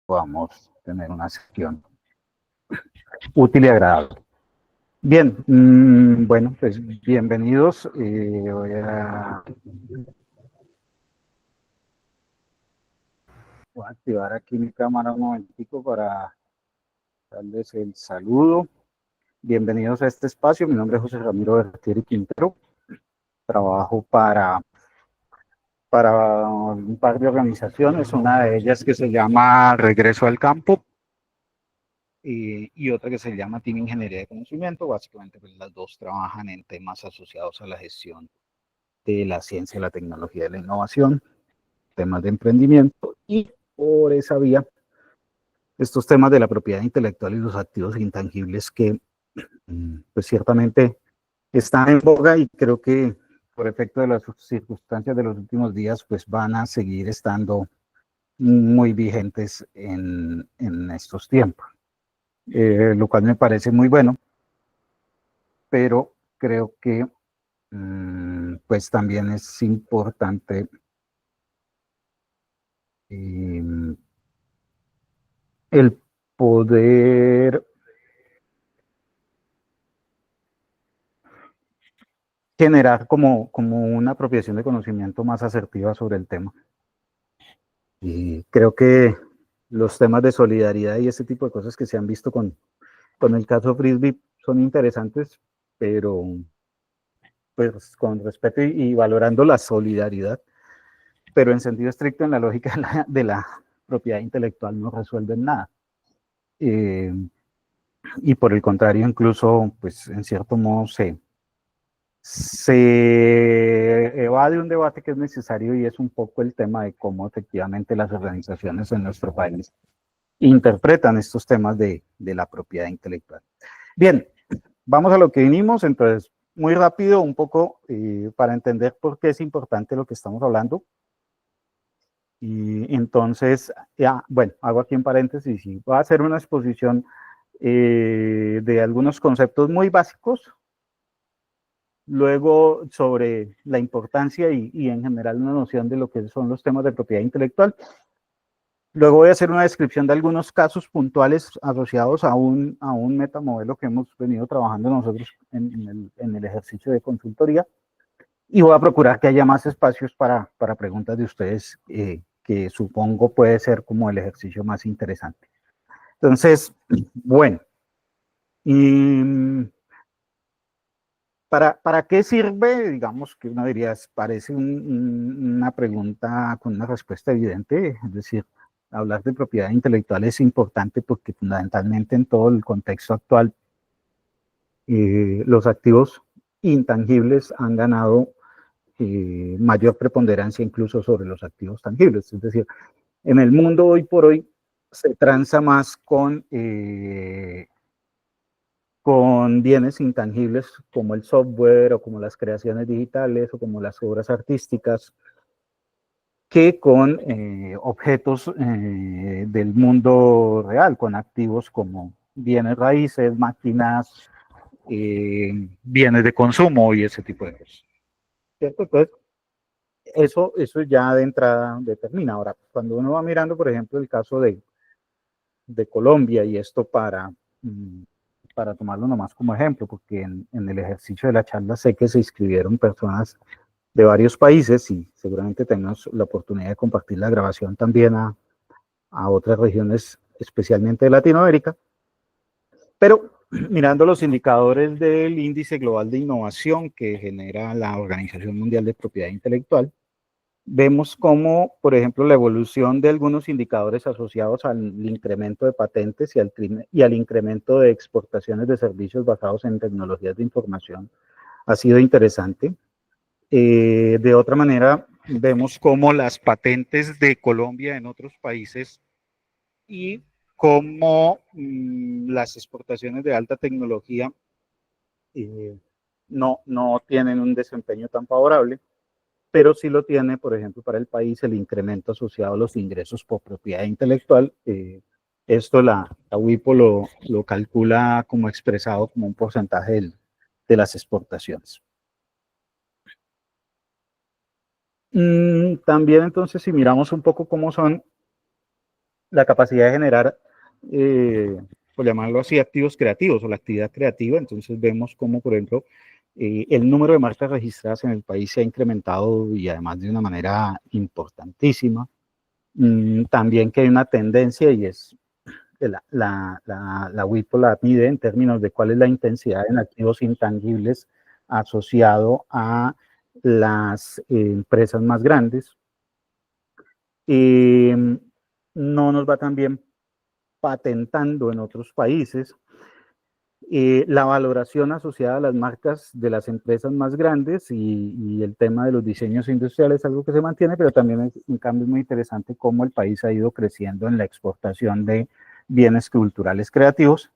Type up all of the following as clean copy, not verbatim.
podamos tener una sesión útil y agradable. Bien, bueno, pues bienvenidos. Voy a activar aquí mi cámara un momentico para darles el saludo. Bienvenidos a este espacio. Mi nombre es José Ramiro Bertieri Quintero. Trabajo para un par de organizaciones, una de ellas que se llama Regreso al Campo y otra que se llama Team Ingeniería de Conocimiento. Básicamente, pues, las dos trabajan en temas asociados a la gestión de la ciencia, la tecnología y la innovación, temas de emprendimiento y por esa vía estos temas de la propiedad intelectual y los activos intangibles que pues ciertamente están en boga y creo que por efecto de las circunstancias de los últimos días pues van a seguir estando muy vigentes en estos tiempos, lo cual me parece muy bueno, pero creo que pues también es importante eh, el poder generar como una apropiación de conocimiento más asertiva sobre el tema. Y creo que los temas de solidaridad y ese tipo de cosas que se han visto con el caso Frisbee son interesantes, pero pues con respeto y valorando la solidaridad, pero en sentido estricto en la lógica de la propiedad intelectual no resuelven nada. Eh, y por el contrario, incluso, pues en cierto modo se evade un debate que es necesario y es un poco el tema de cómo efectivamente las organizaciones en nuestro país interpretan estos temas de la propiedad intelectual. Bien, vamos a lo que vinimos, entonces, muy rápido, un poco para entender por qué es importante lo que estamos hablando. Y entonces, ya, bueno, hago aquí en paréntesis y voy a hacer una exposición de algunos conceptos muy básicos, luego sobre la importancia y en general una noción de lo que son los temas de propiedad intelectual. Luego voy a hacer una descripción de algunos casos puntuales asociados a un metamodelo que hemos venido trabajando nosotros en el ejercicio de consultoría. Y voy a procurar que haya más espacios para preguntas de ustedes, que supongo puede ser como el ejercicio más interesante. Entonces, bueno, y ¿para qué sirve? Digamos que uno diría, parece una pregunta con una respuesta evidente, es decir, hablar de propiedad intelectual es importante porque fundamentalmente en todo el contexto actual los activos intangibles han ganado mayor preponderancia incluso sobre los activos tangibles. Es decir, en el mundo hoy por hoy se transa más con bienes intangibles como el software o como las creaciones digitales o como las obras artísticas que con objetos del mundo real, con activos como bienes raíces, máquinas, bienes de consumo y ese tipo de cosas. ¿Cierto? Entonces, eso ya de entrada determina. Ahora, cuando uno va mirando, por ejemplo, el caso de Colombia, y esto para tomarlo nomás como ejemplo, porque en el ejercicio de la charla sé que se inscribieron personas de varios países y seguramente tenemos la oportunidad de compartir la grabación también a otras regiones, especialmente de Latinoamérica. Pero mirando los indicadores del índice global de innovación que genera la Organización Mundial de Propiedad Intelectual, vemos cómo, por ejemplo, la evolución de algunos indicadores asociados al incremento de patentes y al incremento de exportaciones de servicios basados en tecnologías de información ha sido interesante. De otra manera, vemos cómo las patentes de Colombia en otros países y cómo las exportaciones de alta tecnología eh, no tienen un desempeño tan favorable, pero sí lo tiene, por ejemplo, para el país el incremento asociado a los ingresos por propiedad intelectual. Esto la WIPO lo calcula como expresado como un porcentaje de las exportaciones. También entonces, si miramos un poco cómo son la capacidad de generar, por llamarlo así, activos creativos o la actividad creativa. Entonces vemos cómo, por ejemplo, el número de marcas registradas en el país se ha incrementado y además de una manera importantísima. También que hay una tendencia y es la WIPO la mide en términos de cuál es la intensidad en activos intangibles asociado a las empresas más grandes. No nos va tan bien patentando en otros países. La valoración asociada a las marcas de las empresas más grandes y el tema de los diseños industriales es algo que se mantiene, pero también es un cambio muy interesante cómo el país ha ido creciendo en la exportación de bienes culturales creativos.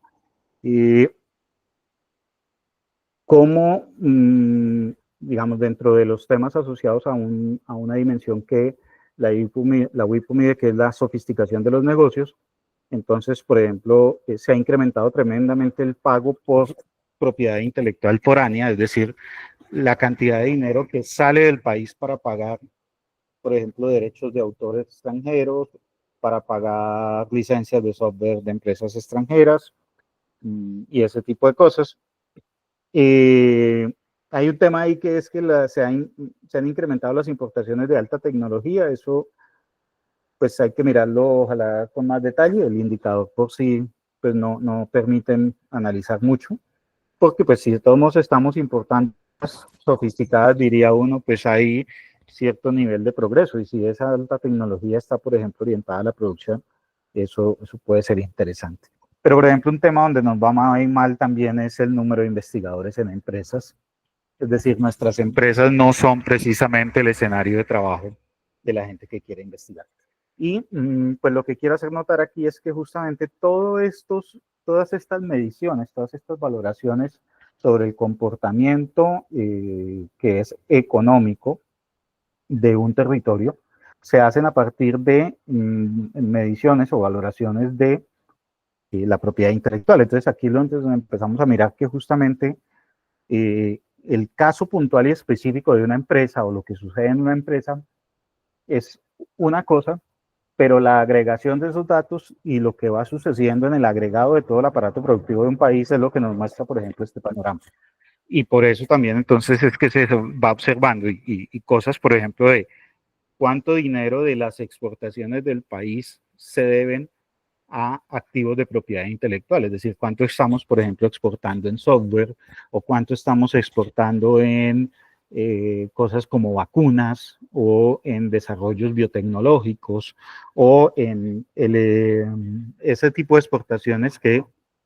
Cómo, digamos, dentro de los temas asociados a una dimensión que la WIPO mide, que es la sofisticación de los negocios. Entonces, por ejemplo, se ha incrementado tremendamente el pago por propiedad intelectual foránea, es decir, la cantidad de dinero que sale del país para pagar, por ejemplo, derechos de autores extranjeros, para pagar licencias de software de empresas extranjeras y ese tipo de cosas. Hay un tema ahí que es que se han incrementado las importaciones de alta tecnología. Eso pues hay que mirarlo ojalá con más detalle. El indicador por sí pues no permiten analizar mucho, porque pues si todos estamos importando sofisticadas, diría uno, pues hay cierto nivel de progreso, y si esa alta tecnología está, por ejemplo, orientada a la producción, eso puede ser interesante. Pero, por ejemplo, un tema donde nos va muy mal también es el número de investigadores en empresas. Es decir, nuestras empresas no son precisamente el escenario de trabajo de la gente que quiere investigar. Y pues lo que quiero hacer notar aquí es que justamente todas estas mediciones, todas estas valoraciones sobre el comportamiento que es económico de un territorio, se hacen a partir de mediciones o valoraciones de la propiedad intelectual. Entonces aquí entonces empezamos a mirar que justamente el caso puntual y específico de una empresa o lo que sucede en una empresa es una cosa, pero la agregación de esos datos y lo que va sucediendo en el agregado de todo el aparato productivo de un país es lo que nos muestra, por ejemplo, este panorama. Y por eso también entonces es que se va observando y cosas, por ejemplo, de cuánto dinero de las exportaciones del país se deben a activos de propiedad intelectual, es decir, cuánto estamos, por ejemplo, exportando en software o cuánto estamos exportando en cosas como vacunas o en desarrollos biotecnológicos o en ese tipo de exportaciones que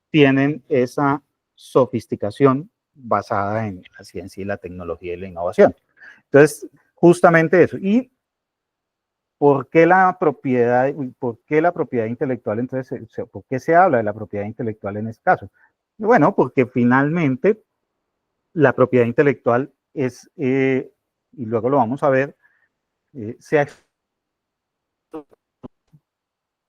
tienen esa sofisticación basada en la ciencia y la tecnología y la innovación. Entonces, justamente eso. Y ¿por qué la propiedad intelectual? Entonces, ¿por qué se habla de la propiedad intelectual en este caso? Bueno, porque finalmente la propiedad intelectual es, y luego lo vamos a ver,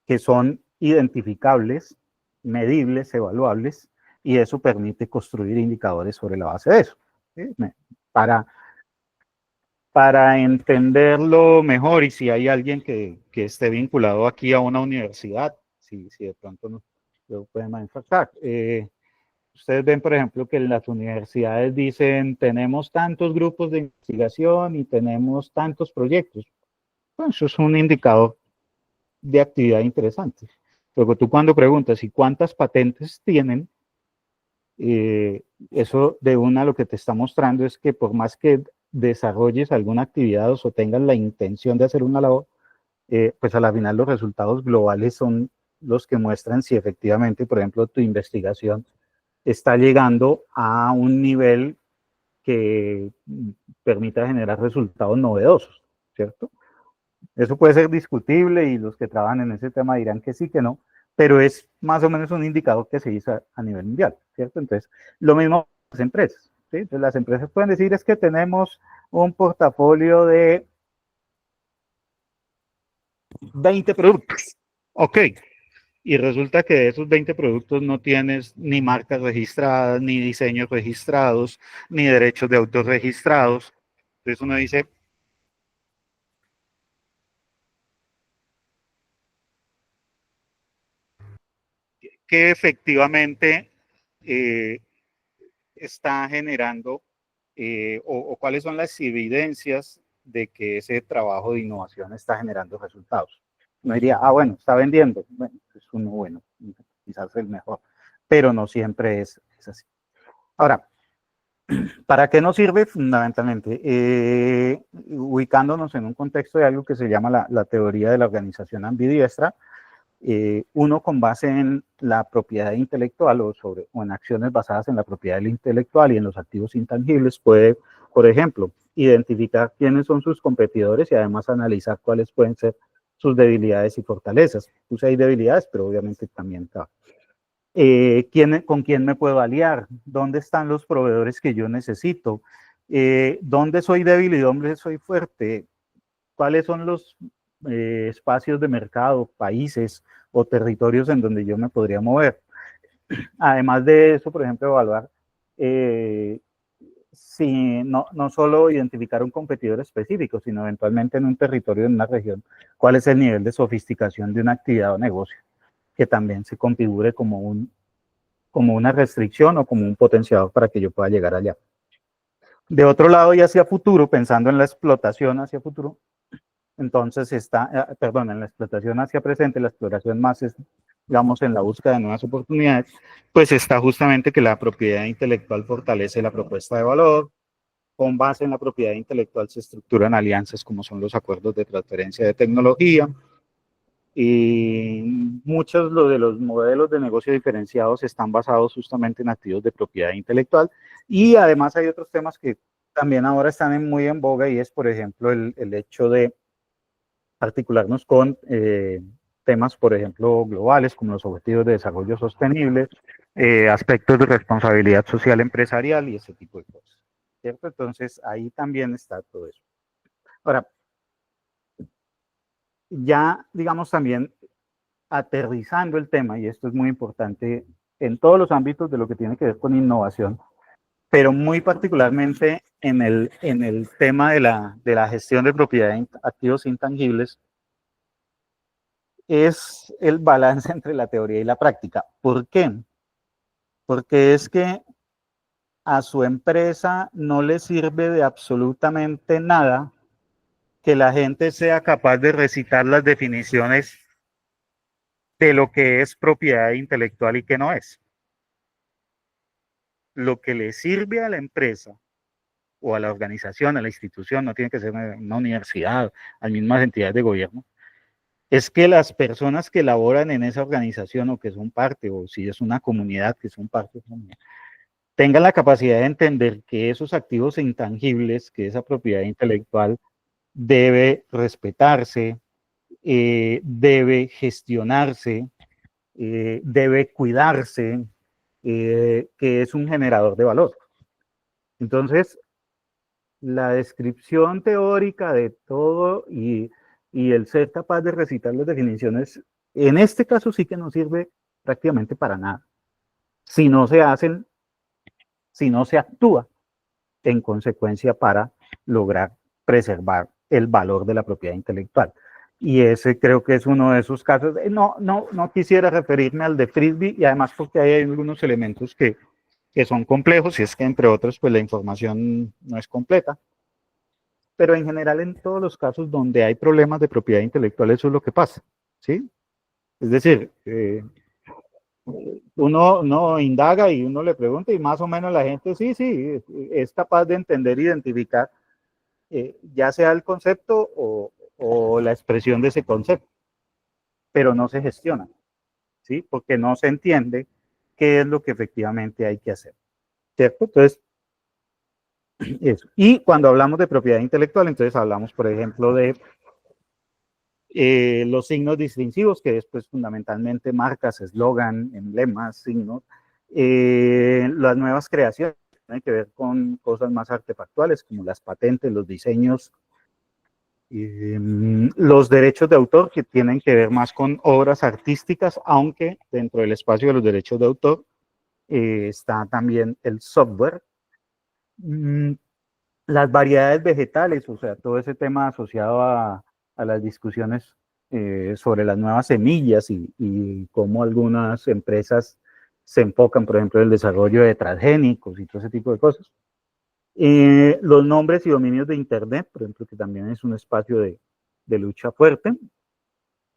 que son identificables, medibles, evaluables, y eso permite construir indicadores sobre la base de eso. ¿Sí? Para, para entenderlo mejor, y si hay alguien que esté vinculado aquí a una universidad, si de pronto no lo pueden manifestar. Ustedes ven, por ejemplo, que en las universidades dicen, tenemos tantos grupos de investigación y tenemos tantos proyectos. Bueno, eso es un indicador de actividad interesante. Luego tú cuando preguntas, ¿y cuántas patentes tienen? Eso de una lo que te está mostrando es que por más que desarrolles alguna actividad o tengas la intención de hacer una labor, pues a la final los resultados globales son los que muestran si efectivamente, por ejemplo, tu investigación está llegando a un nivel que permita generar resultados novedosos, ¿cierto? Eso puede ser discutible y los que trabajan en ese tema dirán que sí, que no, pero es más o menos un indicador que se hizo a nivel mundial, ¿cierto? Entonces, lo mismo las empresas, ¿sí? Entonces, las empresas pueden decir es que tenemos un portafolio de 20 productos, ok, y resulta que de esos 20 productos no tienes ni marcas registradas, ni diseños registrados, ni derechos de autor registrados. Entonces uno dice, que efectivamente está generando o cuáles son las evidencias de que ese trabajo de innovación está generando resultados. Uno diría, bueno, está vendiendo, bueno, es uno bueno, quizás el mejor, pero no siempre es así. Ahora, ¿para qué nos sirve? Fundamentalmente, ubicándonos en un contexto de algo que se llama la teoría de la organización ambidiestra, uno con base en la propiedad intelectual o en acciones basadas en la propiedad intelectual y en los activos intangibles puede, por ejemplo, identificar quiénes son sus competidores y además analizar cuáles pueden ser sus debilidades y fortalezas. Puse ahí debilidades, pero obviamente también está. ¿Con quién me puedo aliar? ¿Dónde están los proveedores que yo necesito? ¿Dónde soy débil y dónde soy fuerte? ¿Cuáles son los espacios de mercado, países o territorios en donde yo me podría mover? Además de eso, por ejemplo, evaluar si no solo identificar un competidor específico, sino eventualmente en un territorio, en una región, cuál es el nivel de sofisticación de una actividad o negocio, que también se configure como una restricción o como un potenciador para que yo pueda llegar allá. De otro lado, y hacia futuro, pensando en la explotación hacia futuro, entonces en la explotación hacia presente, la exploración más es, digamos, en la búsqueda de nuevas oportunidades, pues está justamente que la propiedad intelectual fortalece la propuesta de valor. Con base en la propiedad intelectual se estructuran alianzas como son los acuerdos de transferencia de tecnología, y muchos de los modelos de negocio diferenciados están basados justamente en activos de propiedad intelectual. Y además hay otros temas que también ahora están muy en boga, y es, por ejemplo, el hecho de articularnos con temas, por ejemplo, globales, como los objetivos de desarrollo sostenible, aspectos de responsabilidad social empresarial y ese tipo de cosas, ¿cierto? Entonces, ahí también está todo eso. Ahora, ya, digamos, también aterrizando el tema, y esto es muy importante en todos los ámbitos de lo que tiene que ver con innovación, pero muy particularmente en el tema de la gestión de propiedad de activos intangibles, es el balance entre la teoría y la práctica. ¿Por qué? Porque es que a su empresa no le sirve de absolutamente nada que la gente sea capaz de recitar las definiciones de lo que es propiedad intelectual y que no es. Lo que le sirve a la empresa o a la organización, a la institución, no tiene que ser una universidad, a las mismas entidades de gobierno, es que las personas que laboran en esa organización o que son parte, o si es una comunidad que son parte, tengan la capacidad de entender que esos activos intangibles, que esa propiedad intelectual debe respetarse, debe gestionarse, debe cuidarse, que es un generador de valor. Entonces, la descripción teórica de todo y el ser capaz de recitar las definiciones, en este caso sí que no sirve prácticamente para nada, si no se hacen, si no se actúa en consecuencia para lograr preservar el valor de la propiedad intelectual. Y ese creo que es uno de esos casos. No quisiera referirme al de Frisbee, y además porque hay algunos elementos que son complejos, y es que entre otros pues la información no es completa, pero en general en todos los casos donde hay problemas de propiedad intelectual eso es lo que pasa, ¿sí? Es decir, uno indaga y uno le pregunta y más o menos la gente sí, es capaz de entender, identificar, ya sea el concepto o la expresión de ese concepto, pero no se gestiona, ¿sí? Porque no se entiende qué es lo que efectivamente hay que hacer, ¿cierto? Entonces, eso. Y cuando hablamos de propiedad intelectual, entonces hablamos, por ejemplo, de los signos distintivos, que después fundamentalmente marcas, eslogan, emblemas, signos, las nuevas creaciones, tienen que ver con cosas más artefactuales, como las patentes, los diseños, los derechos de autor, que tienen que ver más con obras artísticas, aunque dentro del espacio de los derechos de autor está también el software, las variedades vegetales, o sea, todo ese tema asociado a las discusiones sobre las nuevas semillas y cómo algunas empresas se enfocan, por ejemplo, en el desarrollo de transgénicos y todo ese tipo de cosas. Los nombres y dominios de Internet, por ejemplo, que también es un espacio de lucha fuerte,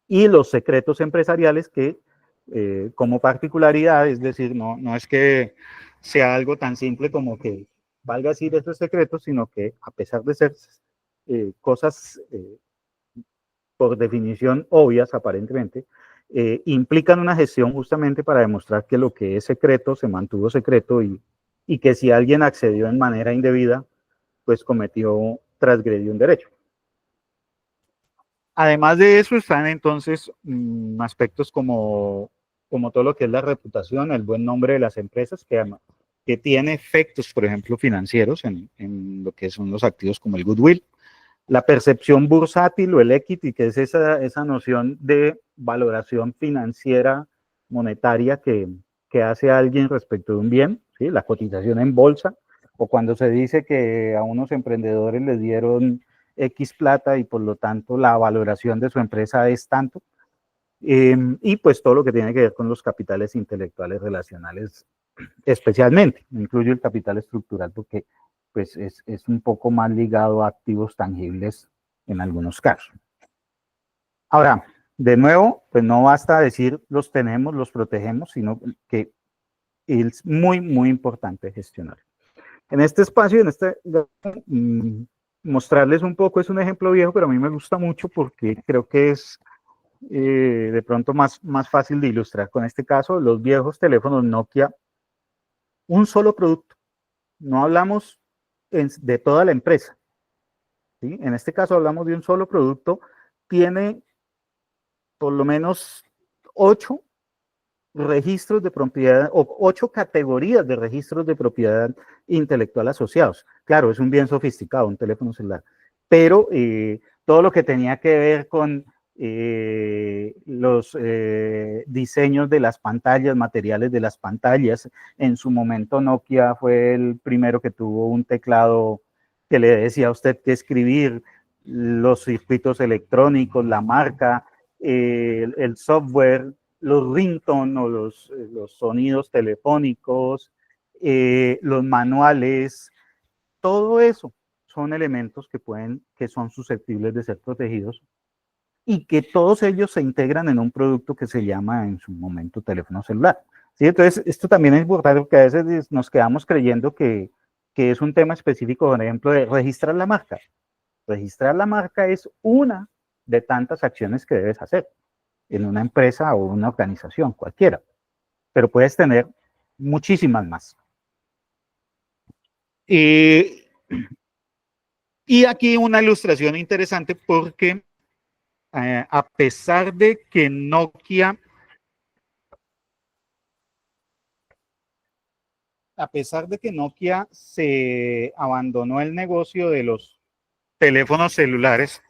y los secretos empresariales que, como particularidad, es decir, no es que sea algo tan simple como que valga decir estos secretos, sino que a pesar de ser cosas por definición obvias aparentemente, implican una gestión justamente para demostrar que lo que es secreto se mantuvo secreto y que si alguien accedió en manera indebida, pues transgredió un derecho. Además de eso están entonces aspectos como todo lo que es la reputación, el buen nombre de las empresas, que tiene efectos, por ejemplo, financieros en lo que son los activos como el goodwill. La percepción bursátil o el equity, que es esa noción de valoración financiera monetaria que hace alguien respecto de un bien, ¿sí? La cotización en bolsa, o cuando se dice que a unos emprendedores les dieron X plata y por lo tanto la valoración de su empresa es tanto. Y pues todo lo que tiene que ver con los capitales intelectuales relacionales, especialmente, incluye el capital estructural porque pues es un poco más ligado a activos tangibles en algunos casos. Ahora, de nuevo, pues no basta decir los tenemos, los protegemos, sino que es muy, muy importante gestionar. En este espacio, mostrarles un poco, es un ejemplo viejo, pero a mí me gusta mucho porque creo que es de pronto más fácil de ilustrar. Con este caso, los viejos teléfonos Nokia, un solo producto. No hablamos de toda la empresa, ¿sí? En este caso hablamos de un solo producto. Tiene por lo menos 8 registros de propiedad o 8 categorías de registros de propiedad intelectual asociados. Claro, es un bien sofisticado, un teléfono celular, pero todo lo que tenía que ver con los diseños de las pantallas, materiales de las pantallas. En su momento Nokia fue el primero que tuvo un teclado que le decía a usted qué escribir, los circuitos electrónicos, la marca, el software, los ringtone o los sonidos telefónicos, los manuales, todo eso son elementos que son susceptibles de ser protegidos y que todos ellos se integran en un producto que se llama en su momento teléfono celular. ¿Sí? Entonces, esto también es importante porque a veces nos quedamos creyendo que es un tema específico, por ejemplo, de registrar la marca. Registrar la marca es una de tantas acciones que debes hacer en una empresa o una organización, cualquiera, pero puedes tener muchísimas más. Y aquí una ilustración interesante porque a pesar de que Nokia se abandonó el negocio de los teléfonos celulares,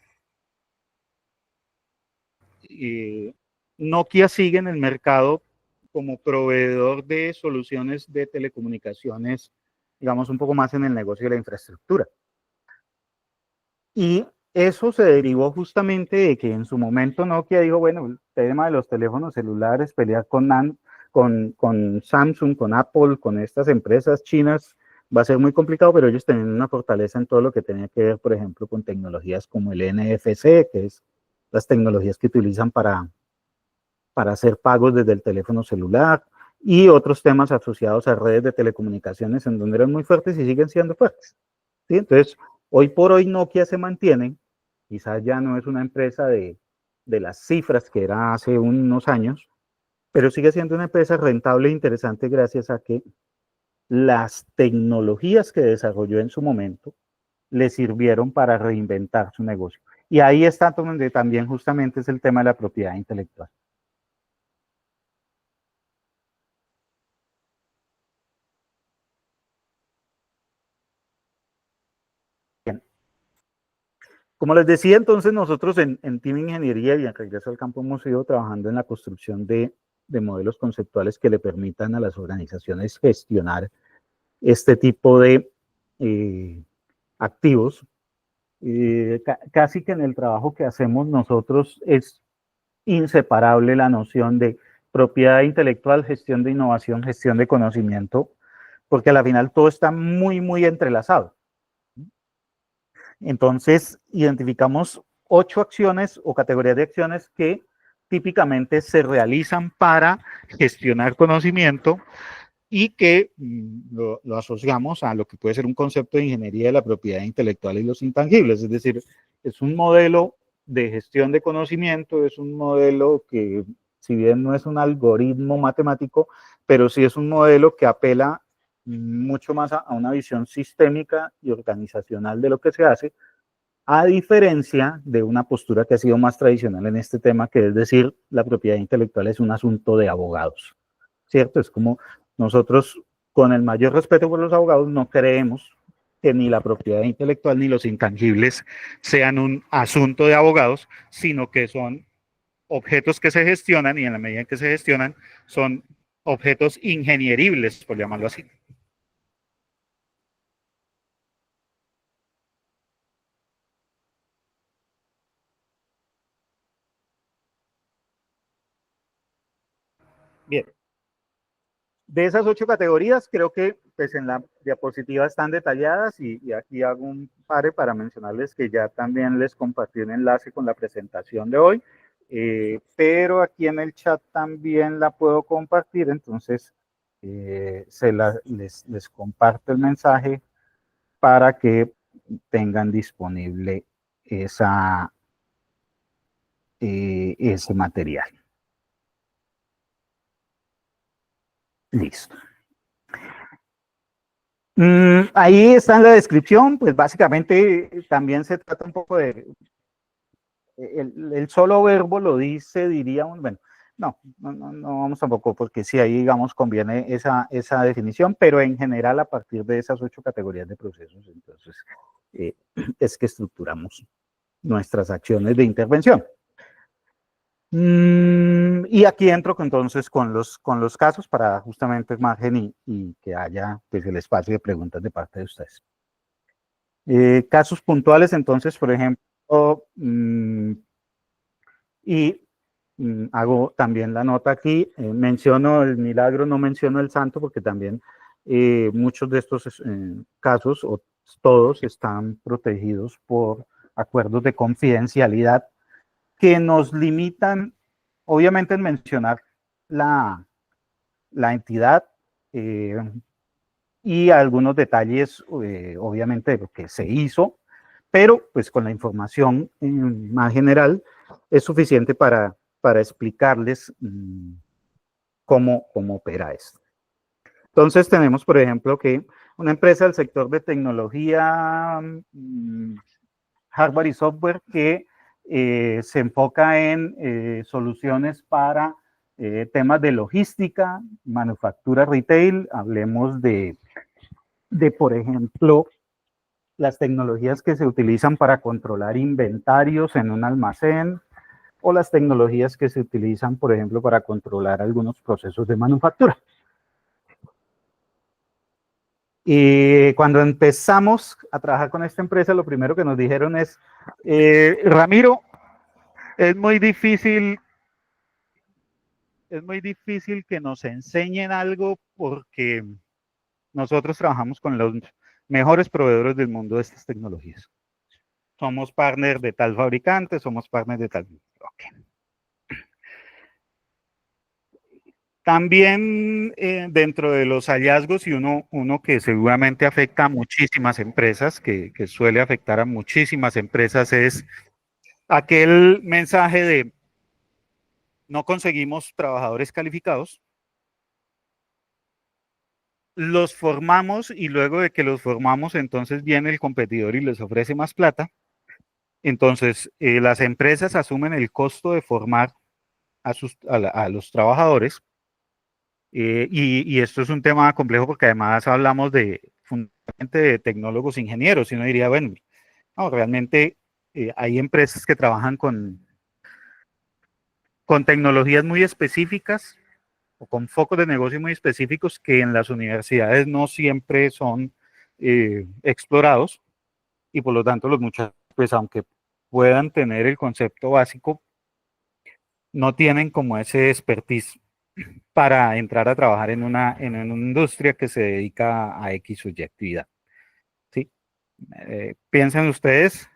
Nokia sigue en el mercado como proveedor de soluciones de telecomunicaciones, digamos, un poco más en el negocio de la infraestructura. Y eso se derivó justamente de que en su momento Nokia dijo, bueno, el tema de los teléfonos celulares, pelear con Samsung, con Apple, con estas empresas chinas, va a ser muy complicado, pero ellos tenían una fortaleza en todo lo que tenía que ver, por ejemplo, con tecnologías como el NFC, que es las tecnologías que utilizan para hacer pagos desde el teléfono celular, y otros temas asociados a redes de telecomunicaciones en donde eran muy fuertes y siguen siendo fuertes. ¿Sí? Entonces, hoy por hoy Nokia se mantiene, quizás ya no es una empresa de las cifras que era hace unos años, pero sigue siendo una empresa rentable e interesante gracias a que las tecnologías que desarrolló en su momento le sirvieron para reinventar su negocio. Y ahí está donde también justamente es el tema de la propiedad intelectual. Bien. Como les decía, entonces nosotros en Team Ingeniería y en Regreso al Campo hemos ido trabajando en la construcción de modelos conceptuales que le permitan a las organizaciones gestionar este tipo de activos. Casi que en el trabajo que hacemos nosotros es inseparable la noción de propiedad intelectual, gestión de innovación, gestión de conocimiento, porque al final todo está muy, muy entrelazado. Entonces, identificamos 8 acciones o categorías de acciones que típicamente se realizan para gestionar conocimiento y que lo asociamos a lo que puede ser un concepto de ingeniería de la propiedad intelectual y los intangibles. Es decir, es un modelo de gestión de conocimiento, es un modelo que, si bien no es un algoritmo matemático, pero sí es un modelo que apela mucho más a una visión sistémica y organizacional de lo que se hace, a diferencia de una postura que ha sido más tradicional en este tema, que es decir, la propiedad intelectual es un asunto de abogados, ¿cierto? Es como nosotros, con el mayor respeto por los abogados, no creemos que ni la propiedad intelectual ni los intangibles sean un asunto de abogados, sino que son objetos que se gestionan y en la medida en que se gestionan son objetos ingenieribles, por llamarlo así. Bien, de esas 8 categorías, creo que pues, en la diapositiva están detalladas y aquí hago un pare para mencionarles que ya también les compartí un enlace con la presentación de hoy, pero aquí en el chat también la puedo compartir, entonces les comparto el mensaje para que tengan disponible esa, ese material. Listo. Ahí está en la descripción, pues básicamente también se trata un poco de, el solo verbo lo dice, diría un, bueno, no vamos tampoco, porque sí, ahí digamos conviene esa definición, pero en general a partir de esas 8 categorías de procesos, entonces eh, es que estructuramos nuestras acciones de intervención. Y aquí entro entonces con los casos para justamente margen y que haya pues, el espacio de preguntas de parte de ustedes. Casos puntuales, entonces, por ejemplo, y hago también la nota aquí, menciono el milagro, no menciono el santo, porque también muchos de estos casos, o todos, están protegidos por acuerdos de confidencialidad que nos limitan, obviamente, en mencionar la entidad y algunos detalles, obviamente, de lo que se hizo, pero pues con la información más general es suficiente para explicarles cómo opera esto. Entonces tenemos, por ejemplo, que una empresa del sector de tecnología, hardware y software que se enfoca en soluciones para temas de logística, manufactura retail, hablemos por ejemplo, las tecnologías que se utilizan para controlar inventarios en un almacén o las tecnologías que se utilizan, por ejemplo, para controlar algunos procesos de manufactura. Y cuando empezamos a trabajar con esta empresa, lo primero que nos dijeron es, Ramiro, es muy difícil que nos enseñen algo porque nosotros trabajamos con los mejores proveedores del mundo de estas tecnologías. Somos partner de tal fabricante, somos partner de tal. Okay. También dentro de los hallazgos y uno que seguramente afecta a muchísimas empresas, que suele afectar a muchísimas empresas, es aquel mensaje de no conseguimos trabajadores calificados, los formamos y luego de que los formamos, entonces viene el competidor y les ofrece más plata. Entonces, las empresas asumen el costo de formar a los trabajadores. Y esto es un tema complejo porque además hablamos fundamentalmente de tecnólogos ingenieros. Y uno diría, bueno, no, realmente hay empresas que trabajan con tecnologías muy específicas o con focos de negocio muy específicos que en las universidades no siempre son explorados y por lo tanto los muchachos, pues aunque puedan tener el concepto básico, no tienen como ese expertise para entrar a trabajar en una industria que se dedica a X o Y actividad. ¿Sí? Piensen ustedes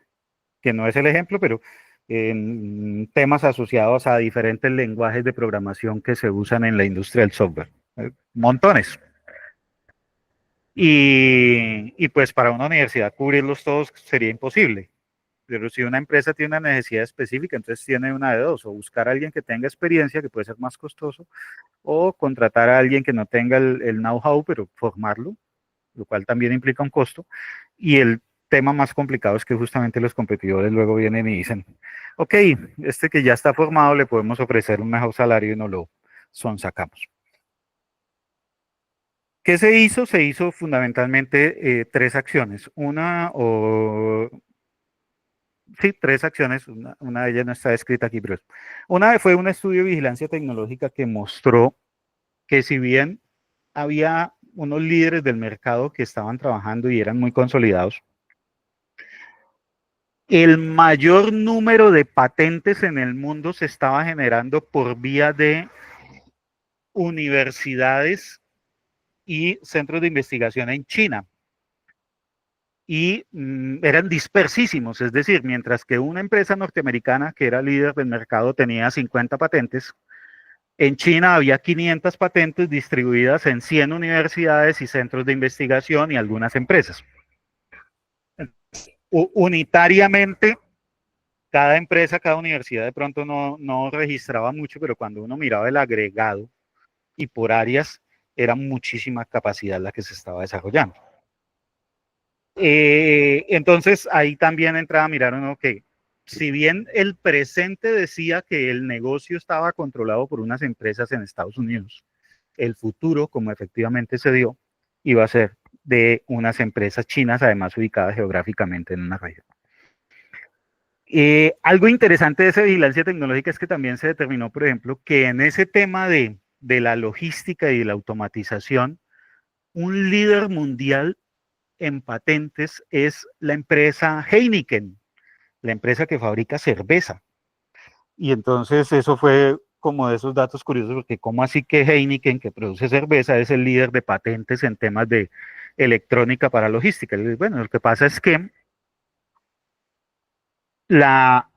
que no es el ejemplo, pero en temas asociados a diferentes lenguajes de programación que se usan en la industria del software. Montones. Y pues para una universidad cubrirlos todos sería imposible. Pero si una empresa tiene una necesidad específica, entonces tiene una de dos, o buscar a alguien que tenga experiencia, que puede ser más costoso, o contratar a alguien que no tenga el know-how, pero formarlo, lo cual también implica un costo. Y el tema más complicado es que justamente los competidores luego vienen y dicen, ok, este que ya está formado le podemos ofrecer un mejor salario y no lo sacamos. ¿Qué se hizo? Se hizo fundamentalmente tres acciones. Sí, tres acciones, una de ellas no está escrita aquí, pero una fue un estudio de vigilancia tecnológica que mostró que si bien había unos líderes del mercado que estaban trabajando y eran muy consolidados, el mayor número de patentes en el mundo se estaba generando por vía de universidades y centros de investigación en China. Y eran dispersísimos, es decir, mientras que una empresa norteamericana que era líder del mercado tenía 50 patentes, en China había 500 patentes distribuidas en 100 universidades y centros de investigación y algunas empresas. Unitariamente, cada empresa, cada universidad de pronto no registraba mucho, pero cuando uno miraba el agregado y por áreas, era muchísima capacidad la que se estaba desarrollando. Entonces ahí también entraba a mirar uno que si bien el presente decía que el negocio estaba controlado por unas empresas en Estados Unidos, el futuro, como efectivamente se dio, iba a ser de unas empresas chinas, además ubicadas geográficamente en una región. Algo interesante de esa vigilancia tecnológica es que también se determinó, por ejemplo, que en ese tema de la logística y de la automatización, un líder mundial en patentes es la empresa Heineken, la empresa que fabrica cerveza. Y entonces eso fue como de esos datos curiosos, porque ¿cómo así que Heineken, que produce cerveza, es el líder de patentes en temas de electrónica para logística? Bueno, lo que pasa es que la,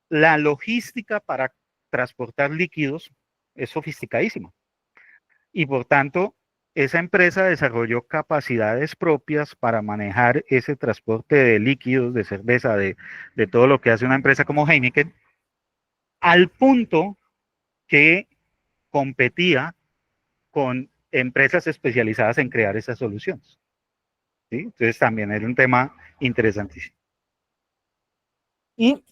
la logística para transportar líquidos es sofisticadísima. Y por tanto, esa empresa desarrolló capacidades propias para manejar ese transporte de líquidos, de cerveza, de todo lo que hace una empresa como Heineken, al punto que competía con empresas especializadas en crear esas soluciones. ¿Sí? Entonces también era un tema interesantísimo. Y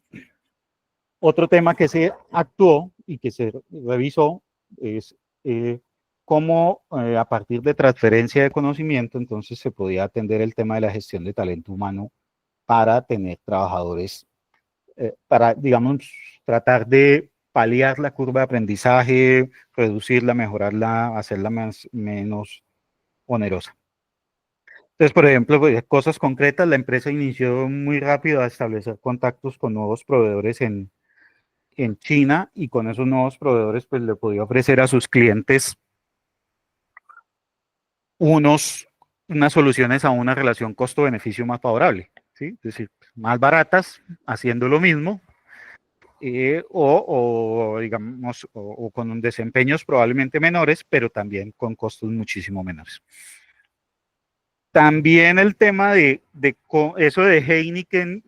otro tema que se actuó y que se revisó es cómo a partir de transferencia de conocimiento entonces se podía atender el tema de la gestión de talento humano para tener trabajadores, para, digamos, tratar de paliar la curva de aprendizaje, reducirla, mejorarla, hacerla menos onerosa. Entonces, por ejemplo, pues, cosas concretas, la empresa inició muy rápido a establecer contactos con nuevos proveedores en China y con esos nuevos proveedores pues le podía ofrecer a sus clientes unas soluciones a una relación costo-beneficio más favorable, ¿sí? Es decir, más baratas, haciendo lo mismo, o digamos, o con desempeños probablemente menores, pero también con costos muchísimo menores. También el tema de eso de Heineken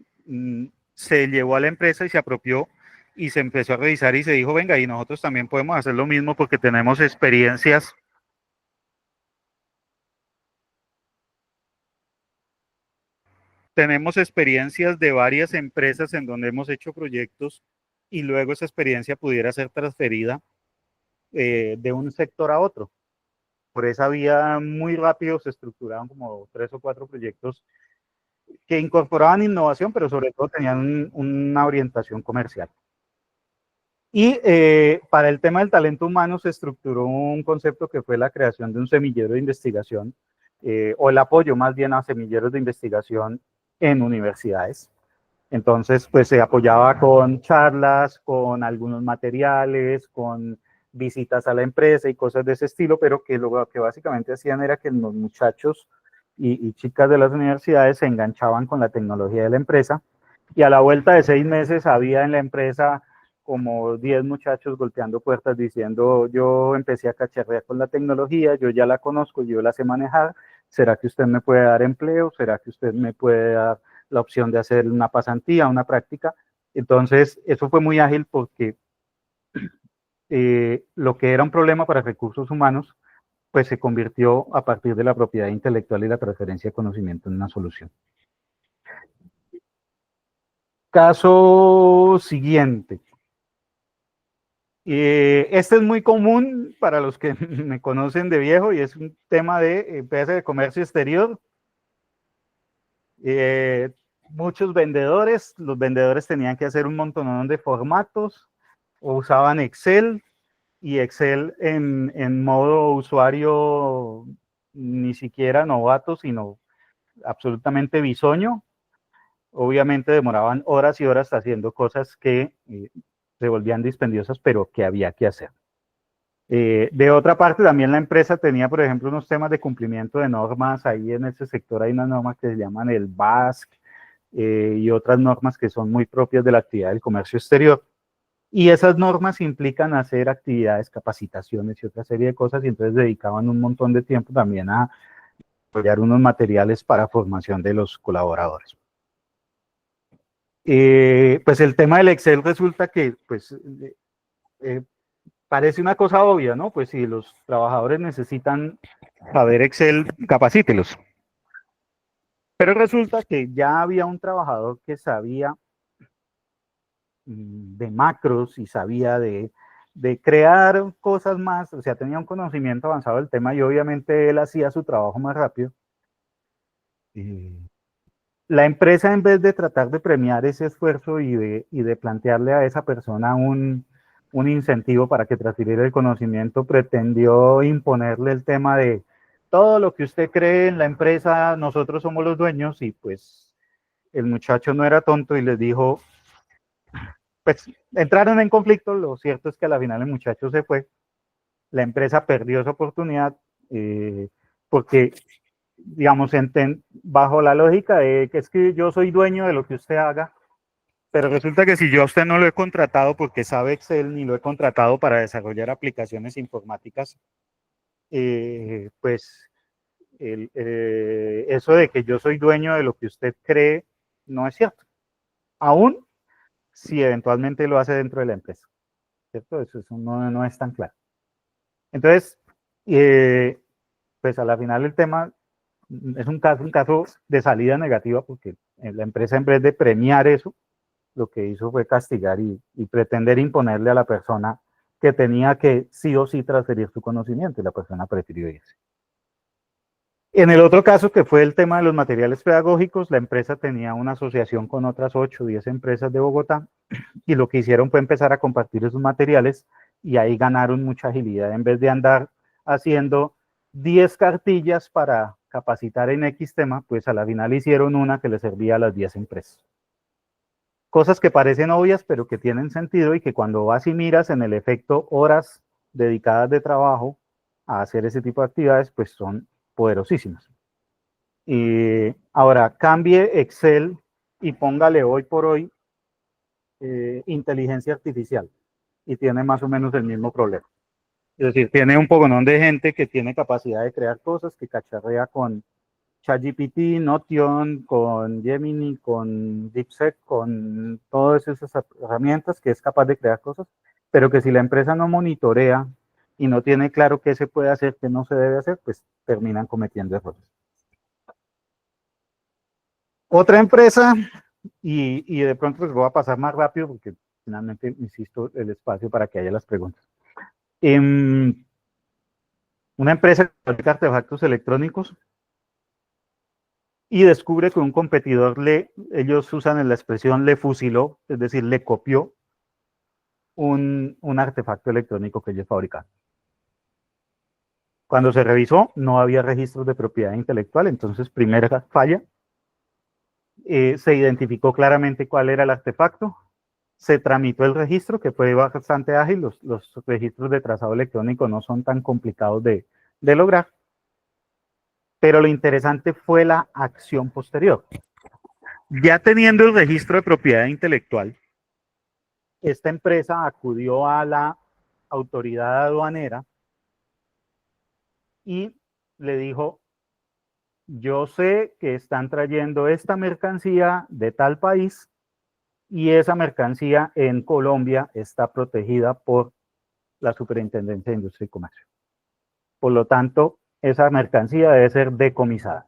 se llevó a la empresa y se apropió y se empezó a revisar y se dijo, venga, y nosotros también podemos hacer lo mismo porque tenemos experiencias de varias empresas en donde hemos hecho proyectos y luego esa experiencia pudiera ser transferida de un sector a otro. Por esa vía muy rápido se estructuraban como 3 o 4 proyectos que incorporaban innovación, pero sobre todo tenían una orientación comercial. Y para el tema del talento humano se estructuró un concepto que fue la creación de un semillero de investigación, o el apoyo más bien a semilleros de investigación en universidades. Entonces, pues se apoyaba con charlas, con algunos materiales, con visitas a la empresa y cosas de ese estilo, pero que lo que básicamente hacían era que los muchachos y chicas de las universidades se enganchaban con la tecnología de la empresa, y a la vuelta de 6 meses había en la empresa como 10 muchachos golpeando puertas diciendo: yo empecé a cacharrear con la tecnología, yo ya la conozco, yo la sé manejar, ¿será que usted me puede dar empleo? ¿Será que usted me puede dar la opción de hacer una pasantía, una práctica? Entonces, eso fue muy ágil porque lo que era un problema para recursos humanos, pues se convirtió a partir de la propiedad intelectual y la transferencia de conocimiento en una solución. Caso siguiente. Este es muy común para los que me conocen de viejo y es un tema de empresa de comercio exterior. Muchos vendedores, los vendedores tenían que hacer un montón de formatos o usaban Excel, y Excel en modo usuario ni siquiera novato, sino absolutamente bisoño. Obviamente demoraban horas y horas haciendo cosas que se volvían dispendiosas, pero que había que hacer. De otra parte, también la empresa tenía, por ejemplo, unos temas de cumplimiento de normas. Ahí en ese sector hay unas normas que se llaman el BASC, y otras normas que son muy propias de la actividad del comercio exterior. Y esas normas implican hacer actividades, capacitaciones y otra serie de cosas, y entonces dedicaban un montón de tiempo también a apoyar unos materiales para formación de los colaboradores. Pues el tema del Excel resulta que pues, parece una cosa obvia, ¿no? Pues si los trabajadores necesitan saber Excel, capacítelos. Pero resulta que ya había un trabajador que sabía de macros y sabía de crear cosas más, o sea, tenía un conocimiento avanzado del tema, y obviamente él hacía su trabajo más rápido. La empresa, en vez de tratar de premiar ese esfuerzo y de plantearle a esa persona un incentivo para que transfiriera el conocimiento, pretendió imponerle el tema de: todo lo que usted cree en la empresa, nosotros somos los dueños. Y pues el muchacho no era tonto y les dijo, pues entraron en conflicto. Lo cierto es que a la final el muchacho se fue, la empresa perdió esa oportunidad, porque, digamos, bajo la lógica de que es que yo soy dueño de lo que usted haga, pero resulta que si yo a usted no lo he contratado porque sabe Excel, ni lo he contratado para desarrollar aplicaciones informáticas, pues eso de que yo soy dueño de lo que usted cree no es cierto, aún si eventualmente lo hace dentro de la empresa, ¿cierto? Eso no es tan claro. Entonces, pues a la final el tema es un caso de salida negativa, porque la empresa, en vez de premiar eso, lo que hizo fue castigar y pretender imponerle a la persona que tenía que sí o sí transferir su conocimiento, y la persona prefirió irse. En el otro caso, que fue el tema de los materiales pedagógicos, la empresa tenía una asociación con otras 8 o 10 empresas de Bogotá, y lo que hicieron fue empezar a compartir esos materiales, y ahí ganaron mucha agilidad. En vez de andar haciendo 10 cartillas para capacitar en X tema, pues a la final hicieron una que le servía a las 10 empresas. Cosas que parecen obvias, pero que tienen sentido, y que cuando vas y miras en el efecto horas dedicadas de trabajo a hacer ese tipo de actividades, pues son poderosísimas. Y ahora cambie Excel y póngale hoy por hoy inteligencia artificial, y tiene más o menos el mismo problema. Es decir, tiene un poconón de gente que tiene capacidad de crear cosas, que cacharrea con ChatGPT, Notion, con Gemini, con DeepSeek, con todas esas herramientas, que es capaz de crear cosas, pero que si la empresa no monitorea y no tiene claro qué se puede hacer, qué no se debe hacer, pues terminan cometiendo errores. Otra empresa, y de pronto les voy a pasar más rápido porque finalmente insisto el espacio para que haya las preguntas. Una empresa que fabrica artefactos electrónicos y descubre que un competidor ellos usan la expresión le fusiló, es decir, le copió un artefacto electrónico que ellos fabricaban. Cuando se revisó, no había registros de propiedad intelectual. Entonces, primera falla, se identificó claramente cuál era el artefacto, se tramitó el registro, que fue bastante ágil, los registros de trazado electrónico no son tan complicados de lograr, pero lo interesante fue la acción posterior. Ya teniendo el registro de propiedad intelectual, esta empresa acudió a la autoridad aduanera y le dijo, yo sé que están trayendo esta mercancía de tal país y esa mercancía en Colombia está protegida por la Superintendencia de Industria y Comercio. Por lo tanto, esa mercancía debe ser decomisada.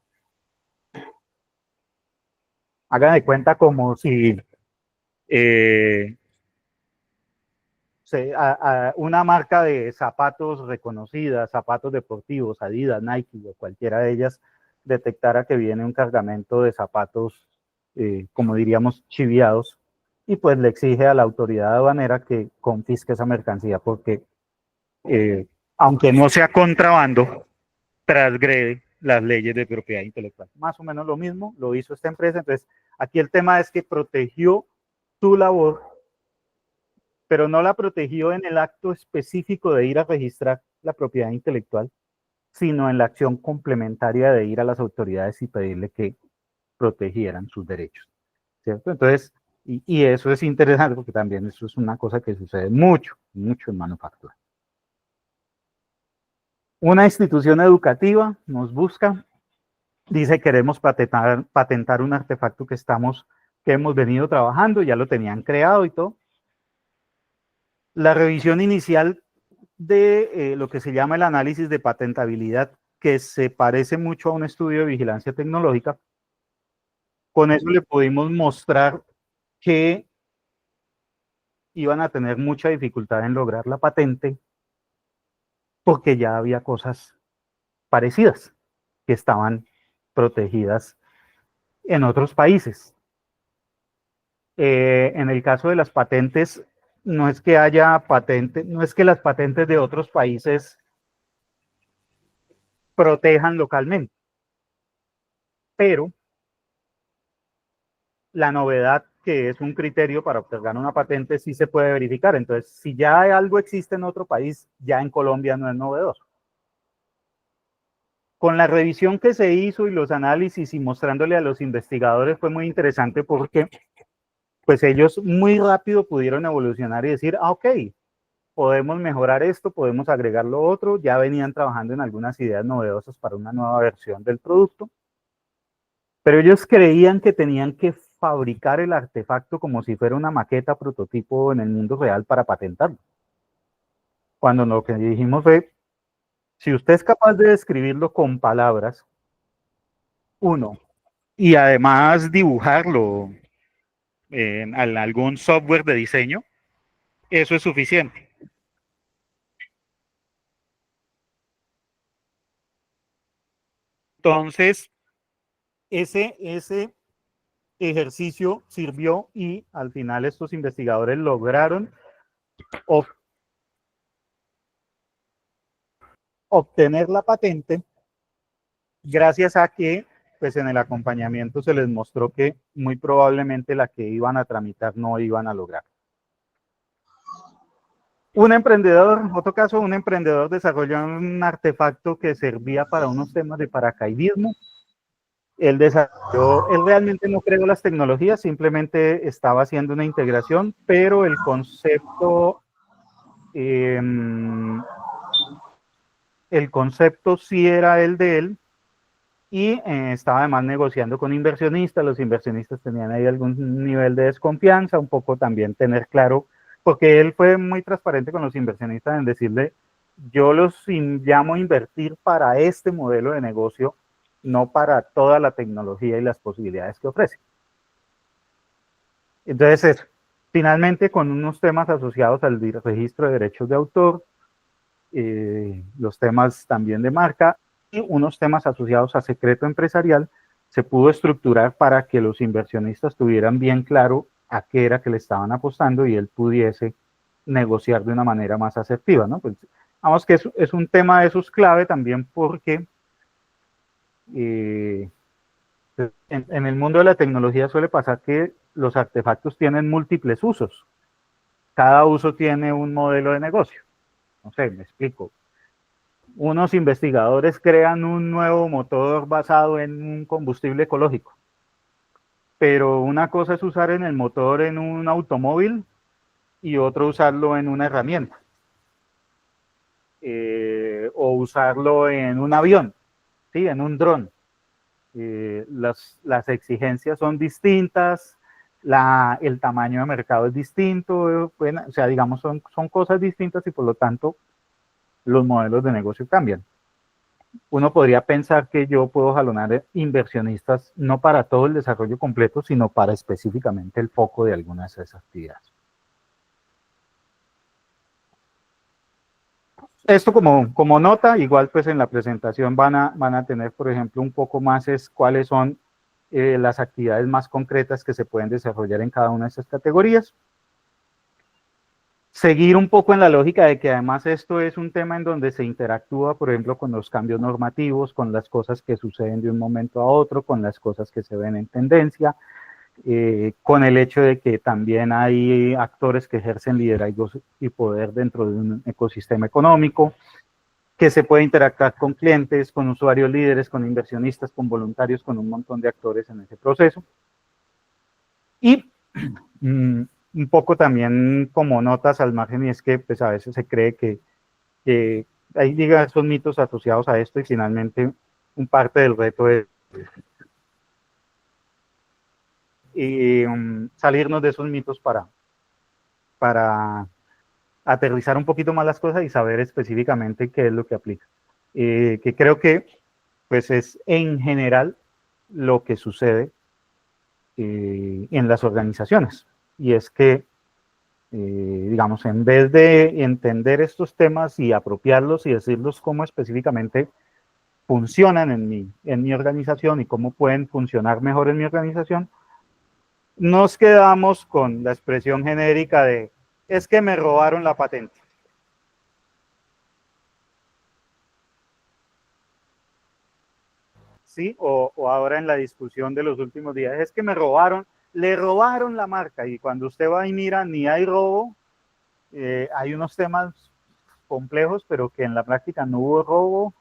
Hagan de cuenta como si una marca de zapatos reconocida, zapatos deportivos, Adidas, Nike o cualquiera de ellas, detectara que viene un cargamento de zapatos, como diríamos, chiviados, y pues le exige a la autoridad aduanera que confisque esa mercancía, porque aunque no sea contrabando, transgrede las leyes de propiedad intelectual. Más o menos lo mismo lo hizo esta empresa. Entonces, aquí el tema es que protegió su labor, pero no la protegió en el acto específico de ir a registrar la propiedad intelectual, sino en la acción complementaria de ir a las autoridades y pedirle que protegieran sus derechos, ¿cierto? Entonces, y eso es interesante porque también eso es una cosa que sucede mucho, mucho en manufactura. Una institución educativa nos busca, dice queremos patentar un artefacto que hemos venido trabajando, ya lo tenían creado y todo. La revisión inicial de lo que se llama el análisis de patentabilidad, que se parece mucho a un estudio de vigilancia tecnológica. Con eso le pudimos mostrar que iban a tener mucha dificultad en lograr la patente porque ya había cosas parecidas que estaban protegidas en otros países. En el caso de las patentes, no es que haya patentes, no es que las patentes de otros países protejan localmente, pero la novedad, que es un criterio para obtener una patente, sí se puede verificar. Entonces, si ya algo existe en otro país, ya en Colombia no es novedoso. Con la revisión que se hizo y los análisis y mostrándole a los investigadores fue muy interesante porque pues ellos muy rápido pudieron evolucionar y decir, ok, podemos mejorar esto, podemos agregar lo otro, ya venían trabajando en algunas ideas novedosas para una nueva versión del producto, pero ellos creían que tenían que fabricar el artefacto como si fuera una maqueta prototipo en el mundo real para patentarlo. Cuando lo que dijimos fue, si usted es capaz de describirlo con palabras, uno, y además dibujarlo en algún software de diseño, eso es suficiente. Entonces, ese ejercicio sirvió y al final estos investigadores lograron obtener la patente gracias a que pues en el acompañamiento se les mostró que muy probablemente la que iban a tramitar no iban a lograr. Un emprendedor, otro caso, un emprendedor desarrolló un artefacto que servía para unos temas de paracaidismo. Él realmente no creó las tecnologías, simplemente estaba haciendo una integración, pero el concepto sí era el de él, y estaba además negociando con inversionistas. Los inversionistas tenían ahí algún nivel de desconfianza, un poco también tener claro, porque él fue muy transparente con los inversionistas en decirle, yo los llamo a invertir para este modelo de negocio, no para toda la tecnología y las posibilidades que ofrece. Entonces, finalmente con unos temas asociados al registro de derechos de autor, los temas también de marca, y unos temas asociados a secreto empresarial, se pudo estructurar para que los inversionistas tuvieran bien claro a qué era que le estaban apostando y él pudiese negociar de una manera más asertiva, ¿no? Pues, vamos que es un tema de esos clave también porque En el mundo de la tecnología suele pasar que los artefactos tienen múltiples usos. Cada uso tiene un modelo de negocio. No sé, me explico. Unos investigadores crean un nuevo motor basado en un combustible ecológico, pero una cosa es usar en el motor en un automóvil y otro usarlo en una herramienta, o usarlo en un avión, ¿sí? En un dron. Las exigencias son distintas, el tamaño de mercado es distinto, o sea, digamos, son cosas distintas y por lo tanto los modelos de negocio cambian. Uno podría pensar que yo puedo jalonar inversionistas no para todo el desarrollo completo, sino para específicamente el foco de algunas de esas actividades. Esto como nota, igual pues en la presentación van a tener, por ejemplo, un poco más es cuáles son las actividades más concretas que se pueden desarrollar en cada una de estas categorías. Seguir un poco en la lógica de que además esto es un tema en donde se interactúa, por ejemplo, con los cambios normativos, con las cosas que suceden de un momento a otro, con las cosas que se ven en tendencia, con el hecho de que también hay actores que ejercen liderazgo y poder dentro de un ecosistema económico, que se puede interactuar con clientes, con usuarios líderes, con inversionistas, con voluntarios, con un montón de actores en ese proceso. Y un poco también como notas al margen, y es que pues a veces se cree que hay diversos mitos asociados a esto y finalmente un parte del reto es salirnos de esos mitos para aterrizar un poquito más las cosas y saber específicamente qué es lo que aplica. Que creo que pues es en general lo que sucede en las organizaciones. Y es que, digamos, en vez de entender estos temas y apropiarlos y decirlos cómo específicamente funcionan en mi organización y cómo pueden funcionar mejor en mi organización, nos quedamos con la expresión genérica de es que me robaron la patente. ¿Sí? O ahora en la discusión de los últimos días, es que me robaron, le robaron la marca y cuando usted va y mira, ni hay robo, hay unos temas complejos, pero que en la práctica no hubo robo,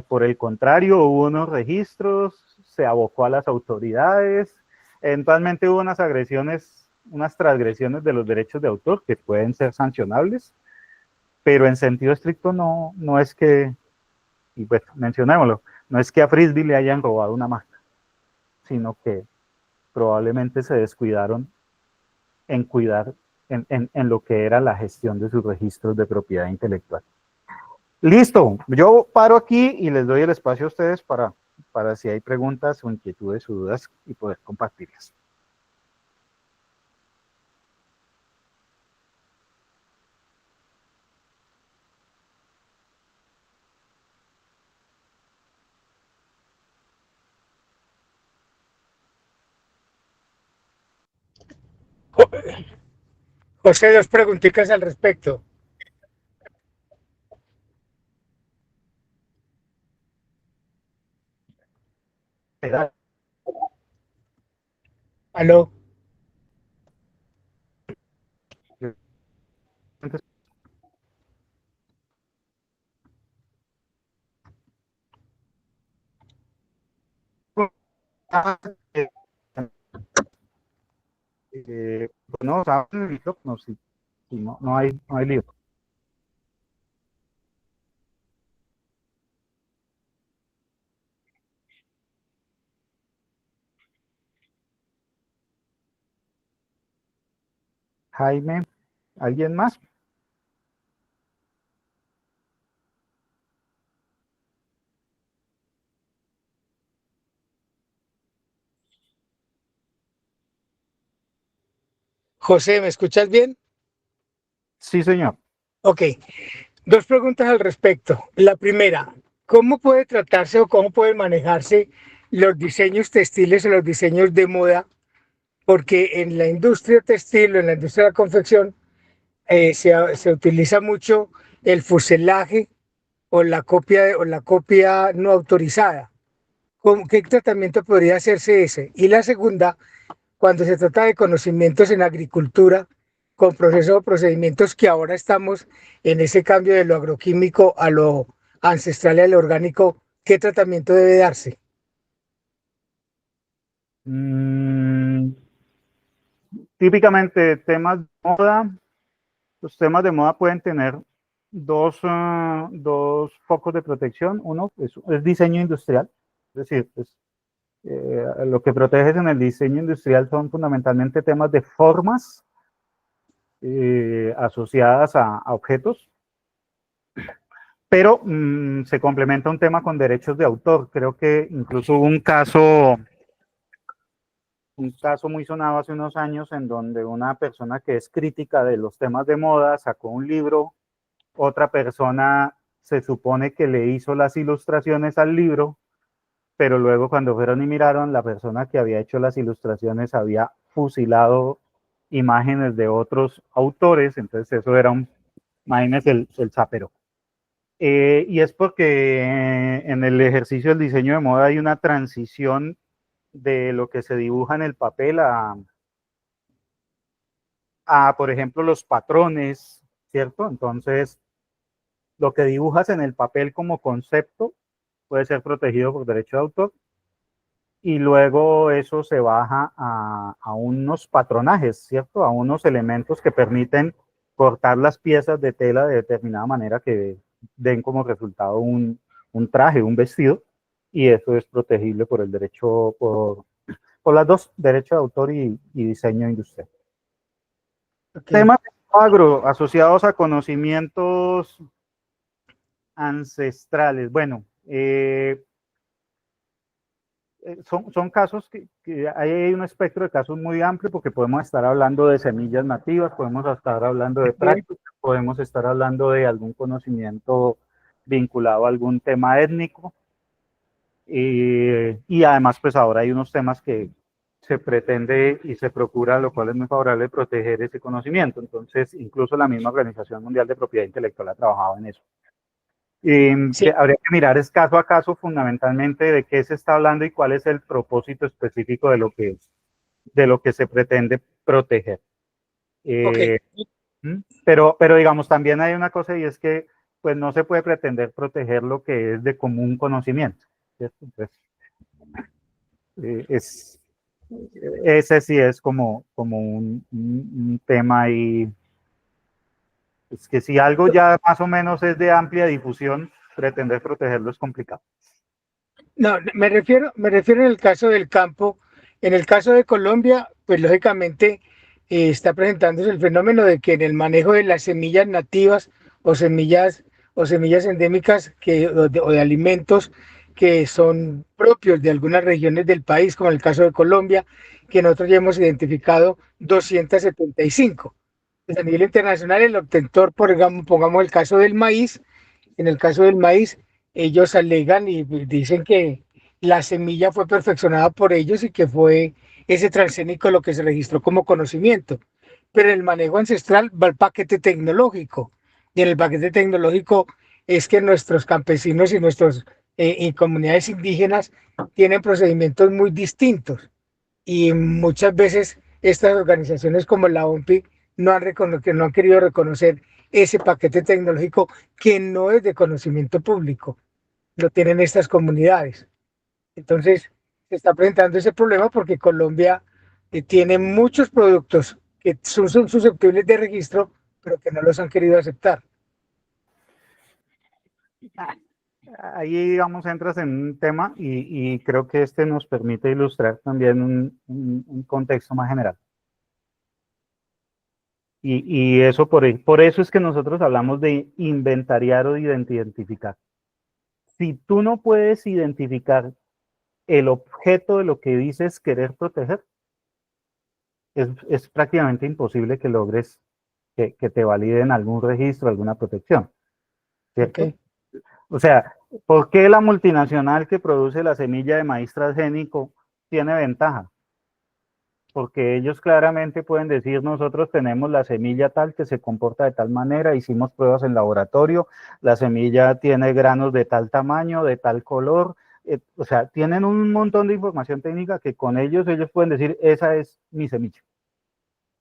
por el contrario, hubo unos registros, se abocó a las autoridades, eventualmente hubo unas agresiones, unas transgresiones de los derechos de autor que pueden ser sancionables, pero en sentido estricto no es que, y pues mencionémoslo, no es que a Frisbee le hayan robado una marca, sino que probablemente se descuidaron en cuidar en lo que era la gestión de sus registros de propiedad intelectual. Listo, yo paro aquí y les doy el espacio a ustedes para si hay preguntas o inquietudes o dudas y poder compartirlas. José, dos preguntitas al respecto. Aló. No, no, sí, sí, no hay lío. Jaime, ¿alguien más? José, ¿me escuchas bien? Sí, señor. Ok. Dos preguntas al respecto. La primera, ¿cómo puede tratarse o cómo pueden manejarse los diseños textiles o los diseños de moda? Porque en la industria textil o en la industria de la confección se utiliza mucho el fuselaje o la copia no autorizada. ¿Qué tratamiento podría hacerse ese? Y la segunda, cuando se trata de conocimientos en agricultura, con procesos o procedimientos que ahora estamos en ese cambio de lo agroquímico a lo ancestral y a lo orgánico, ¿qué tratamiento debe darse? Mm, típicamente temas de moda, los temas de moda pueden tener dos focos de protección. Uno es diseño industrial, es decir, lo que proteges en el diseño industrial son fundamentalmente temas de formas asociadas a objetos, pero se complementa un tema con derechos de autor. Creo que incluso hubo un caso muy sonado hace unos años en donde una persona que es crítica de los temas de moda sacó un libro, otra persona se supone que le hizo las ilustraciones al libro, pero luego cuando fueron y miraron, la persona que había hecho las ilustraciones había fusilado imágenes de otros autores, entonces eso era imagínense el zapero. Y es porque en el ejercicio del diseño de moda hay una transición de lo que se dibuja en el papel por ejemplo, los patrones, ¿cierto? Entonces, lo que dibujas en el papel como concepto puede ser protegido por derecho de autor y luego eso se baja a unos patronajes, ¿cierto? A unos elementos que permiten cortar las piezas de tela de determinada manera que den como resultado un traje, un vestido, y eso es protegible por el derecho, por las dos, derecho de autor y diseño industrial. Okay. Temas agro asociados a conocimientos ancestrales. Bueno, son casos que hay un espectro de casos muy amplio porque podemos estar hablando de semillas nativas, podemos estar hablando de prácticas, podemos estar hablando de algún conocimiento vinculado a algún tema étnico y además pues ahora hay unos temas que se pretende y se procura, lo cual es muy favorable, proteger ese conocimiento. Entonces incluso la misma Organización Mundial de Propiedad Intelectual ha trabajado en eso. Sí, Habría que mirar es caso a caso fundamentalmente de qué se está hablando y cuál es el propósito específico de lo que se pretende proteger. ok. Pero digamos, también hay una cosa y es que pues no se puede pretender proteger lo que es de común conocimiento, ¿cierto? Entonces, es, ese sí es como un tema y es que si algo ya más o menos es de amplia difusión, pretender protegerlo es complicado. No, me refiero en el caso del campo. En el caso de Colombia, pues lógicamente está presentándose el fenómeno de que en el manejo de las semillas nativas o semillas endémicas o de alimentos que son propios de algunas regiones del país, como en el caso de Colombia, que nosotros ya hemos identificado 275. Pues a nivel internacional, el obtentor, pongamos el caso del maíz, en el caso del maíz, ellos alegan y dicen que la semilla fue perfeccionada por ellos y que fue ese transgénico lo que se registró como conocimiento. Pero en el manejo ancestral va el paquete tecnológico. Y en el paquete tecnológico es que nuestros campesinos y nuestras y comunidades indígenas tienen procedimientos muy distintos. Y muchas veces estas organizaciones como la OMPI que no han querido reconocer ese paquete tecnológico que no es de conocimiento público, lo tienen estas comunidades. Entonces, se está presentando ese problema porque Colombia tiene muchos productos que son susceptibles de registro, pero que no los han querido aceptar. Ahí, digamos, entras en un tema y creo que este nos permite ilustrar también un contexto más general. Y eso por eso es que nosotros hablamos de inventariar o de identificar. Si tú no puedes identificar el objeto de lo que dices querer proteger, es prácticamente imposible que logres que te validen algún registro, alguna protección, ¿cierto? Okay. O sea, ¿por qué la multinacional que produce la semilla de maíz transgénico tiene ventaja? Porque ellos claramente pueden decir, nosotros tenemos la semilla tal que se comporta de tal manera, hicimos pruebas en laboratorio, la semilla tiene granos de tal tamaño, de tal color, o sea, tienen un montón de información técnica que con ellos pueden decir, esa es mi semilla.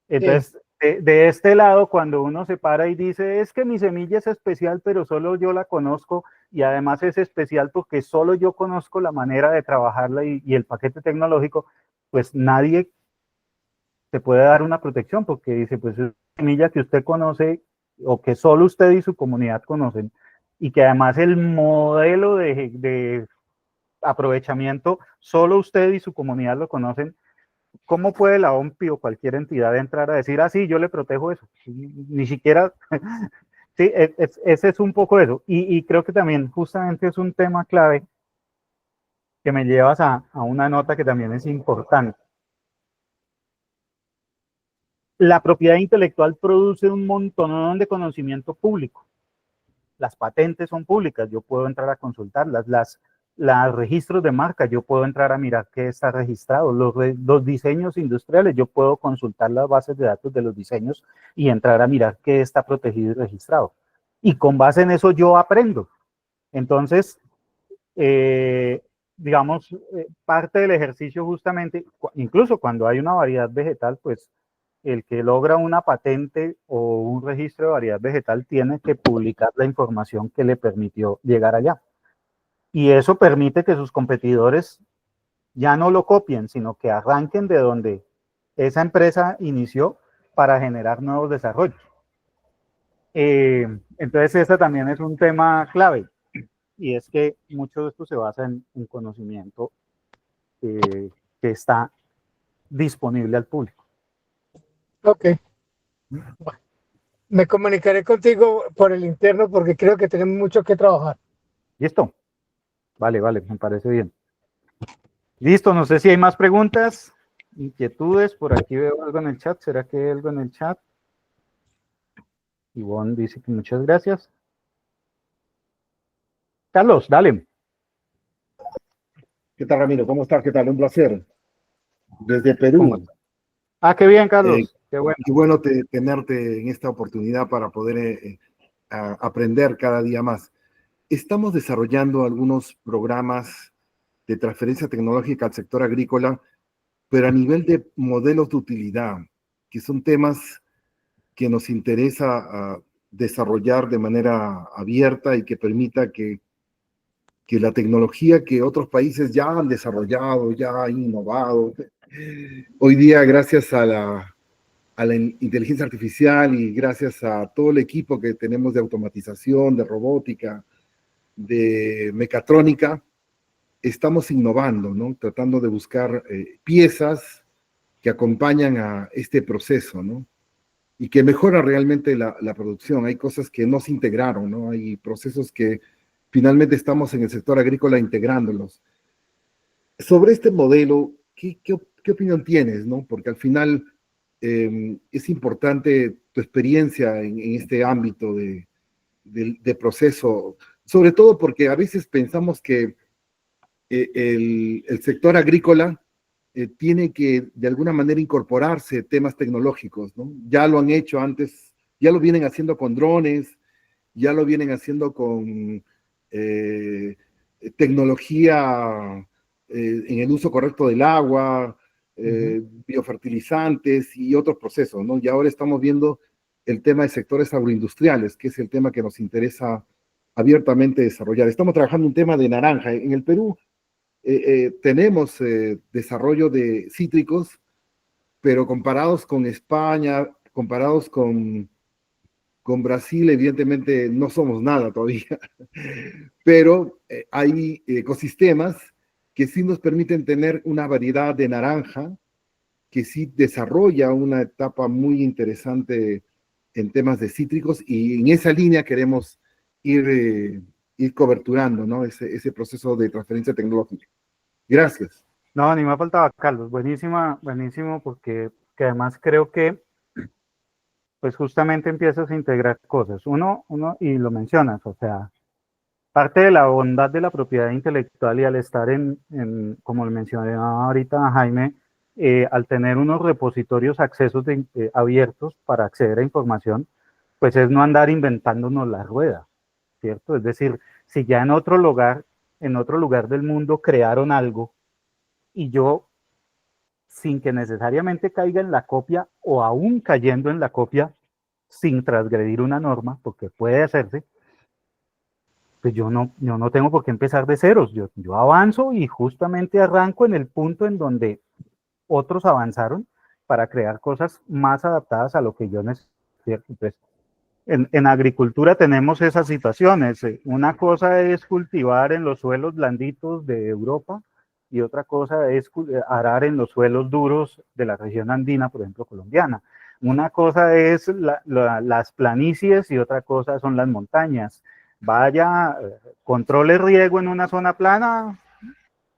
Entonces, de este lado, cuando uno se para y dice, es que mi semilla es especial, pero solo yo la conozco, y además es especial porque solo yo conozco la manera de trabajarla y el paquete tecnológico, pues nadie te puede dar una protección, porque dice, pues es una semilla que usted conoce o que solo usted y su comunidad conocen, y que además el modelo de aprovechamiento solo usted y su comunidad lo conocen. ¿Cómo puede la OMPI o cualquier entidad entrar a decir, sí, yo le protejo eso? Ni siquiera, sí, ese es un poco eso. Y creo que también justamente es un tema clave que me llevas a una nota que también es importante. La propiedad intelectual produce un montón de conocimiento público. Las patentes son públicas, yo puedo entrar a consultarlas. Los registros de marca, yo puedo entrar a mirar qué está registrado. Los diseños industriales, yo puedo consultar las bases de datos de los diseños y entrar a mirar qué está protegido y registrado. Y con base en eso yo aprendo. Entonces, digamos, parte del ejercicio justamente, incluso cuando hay una variedad vegetal, pues el que logra una patente o un registro de variedad vegetal tiene que publicar la información que le permitió llegar allá. Y eso permite que sus competidores ya no lo copien, sino que arranquen de donde esa empresa inició para generar nuevos desarrollos. Entonces, este también es un tema clave, y es que mucho de esto se basa en conocimiento que está disponible al público. Ok. Bueno, me comunicaré contigo por el interno porque creo que tenemos mucho que trabajar. ¿Listo? Vale, me parece bien. Listo, no sé si hay más preguntas, inquietudes. Por aquí veo algo en el chat. ¿Será que hay algo en el chat? Ivonne dice que muchas gracias. Carlos, dale. ¿Qué tal, Ramiro? ¿Cómo estás? ¿Qué tal? Un placer. Desde Perú. Qué bien, Carlos. Qué bueno. Qué bueno tenerte en esta oportunidad para poder aprender cada día más. Estamos desarrollando algunos programas de transferencia tecnológica al sector agrícola, pero a nivel de modelos de utilidad, que son temas que nos interesa desarrollar de manera abierta y que permita que la tecnología que otros países ya han desarrollado, ya han innovado, hoy día gracias a la inteligencia artificial y gracias a todo el equipo que tenemos de automatización, de robótica, de mecatrónica, estamos innovando, ¿no? Tratando de buscar piezas que acompañan a este proceso, ¿no? Y que mejora realmente la producción. Hay cosas que no se integraron, ¿no? Hay procesos que finalmente estamos en el sector agrícola integrándolos. Sobre este modelo, ¿qué opinión tienes, no? Porque al final es importante tu experiencia en este ámbito de proceso, sobre todo porque a veces pensamos que el sector agrícola tiene que de alguna manera incorporarse temas tecnológicos, ¿no? Ya lo han hecho antes, ya lo vienen haciendo con drones, ya lo vienen haciendo con tecnología en el uso correcto del agua, biofertilizantes y otros procesos, ¿no? Y ahora estamos viendo el tema de sectores agroindustriales, que es el tema que nos interesa abiertamente desarrollar. Estamos trabajando un tema de naranja. En el Perú tenemos desarrollo de cítricos, pero comparados con España, comparados con Brasil, evidentemente no somos nada todavía, pero hay ecosistemas que sí nos permiten tener una variedad de naranja, que sí desarrolla una etapa muy interesante en temas de cítricos, y en esa línea queremos ir coberturando, ¿no? Ese proceso de transferencia tecnológica. Gracias. No, ni me faltaba, Carlos. Buenísimo, porque además creo que pues justamente empiezas a integrar cosas. Uno, y lo mencionas, o sea, parte de la bondad de la propiedad intelectual y al estar como lo mencioné ahorita Jaime, al tener unos repositorios accesos abiertos para acceder a información, pues es no andar inventándonos la rueda, ¿cierto? Es decir, si ya en otro lugar en otro lugar del mundo crearon algo y yo, sin que necesariamente caiga en la copia o aún cayendo en la copia sin transgredir una norma, porque puede hacerse, pues yo no tengo por qué empezar de ceros. Yo avanzo y justamente arranco en el punto en donde otros avanzaron para crear cosas más adaptadas a lo que yo necesito. Pues, en agricultura tenemos esas situaciones. Una cosa es cultivar en los suelos blanditos de Europa y otra cosa es arar en los suelos duros de la región andina, por ejemplo, colombiana. Una cosa es las planicies y otra cosa son las montañas. Vaya, controle riego en una zona plana,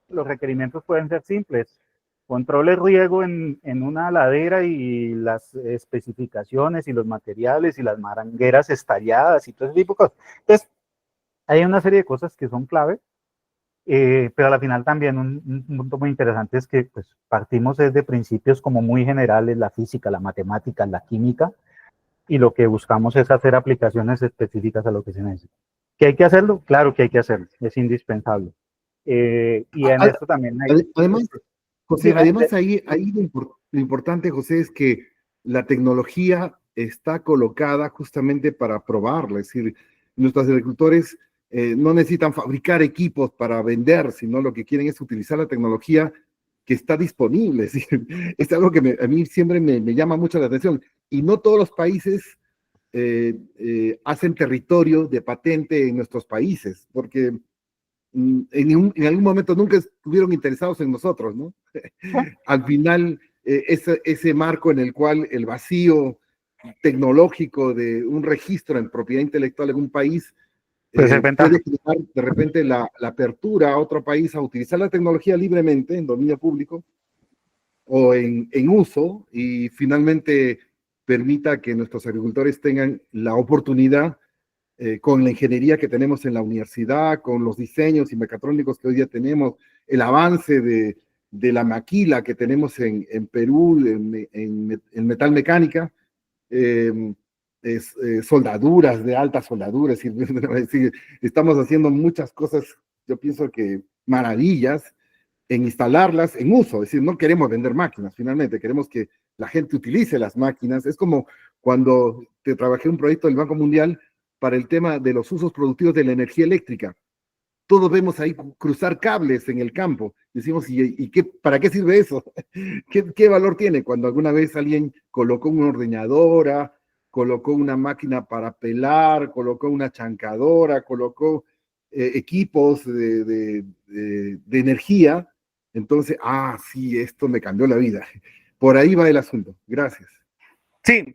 los requerimientos pueden ser simples. Controle riego en una ladera y las especificaciones y los materiales y las marangueras estalladas y todo ese tipo de cosas. Entonces, hay una serie de cosas que son clave, pero al final también un punto muy interesante es que pues, partimos desde principios como muy generales, la física, la matemática, la química, y lo que buscamos es hacer aplicaciones específicas a lo que se necesita. ¿Que hay que hacerlo? Claro que hay que hacerlo, es indispensable. Y en esto también hay... Además, José, Dime, además ahí lo importante, José, es que la tecnología está colocada justamente para probarla. Es decir, nuestros agricultores no necesitan fabricar equipos para vender, sino lo que quieren es utilizar la tecnología que está disponible. Es decir, es algo que a mí siempre me llama mucho la atención. Y no todos los países hacen territorio de patente en nuestros países, porque en algún momento nunca estuvieron interesados en nosotros, ¿no? Al final, ese marco en el cual el vacío tecnológico de un registro en propiedad intelectual en un país puede ser ventaja. puede crear de repente la apertura a otro país a utilizar la tecnología libremente en dominio público o en uso y finalmente permita que nuestros agricultores tengan la oportunidad con la ingeniería que tenemos en la universidad, con los diseños y mecatrónicos que hoy día tenemos, el avance de la maquila que tenemos en Perú, en metal mecánica, soldaduras de alta soldadura, es decir, estamos haciendo muchas cosas, yo pienso que maravillas, en instalarlas en uso, es decir, no queremos vender máquinas, finalmente, queremos que la gente utilice las máquinas. Es como cuando te trabajé un proyecto del Banco Mundial para el tema de los usos productivos de la energía eléctrica. Todos vemos ahí cruzar cables en el campo. Decimos, ¿y qué, para qué sirve eso? ¿Qué valor tiene? Cuando alguna vez alguien colocó una ordeñadora, colocó una máquina para pelar, colocó una chancadora, colocó equipos de energía, entonces, sí, esto me cambió la vida. Por ahí va el asunto. Gracias. Sí,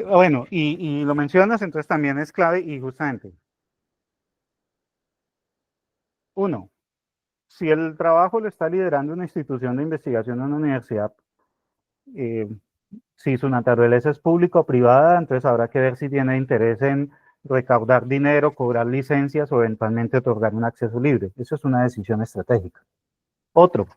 bueno, y lo mencionas, entonces también es clave y justamente, uno, si el trabajo lo está liderando una institución de investigación en una universidad, eh, si su naturaleza es pública o privada, entonces habrá que ver si tiene interés en recaudar dinero, cobrar licencias o eventualmente otorgar un acceso libre. Eso es una decisión estratégica. Otro,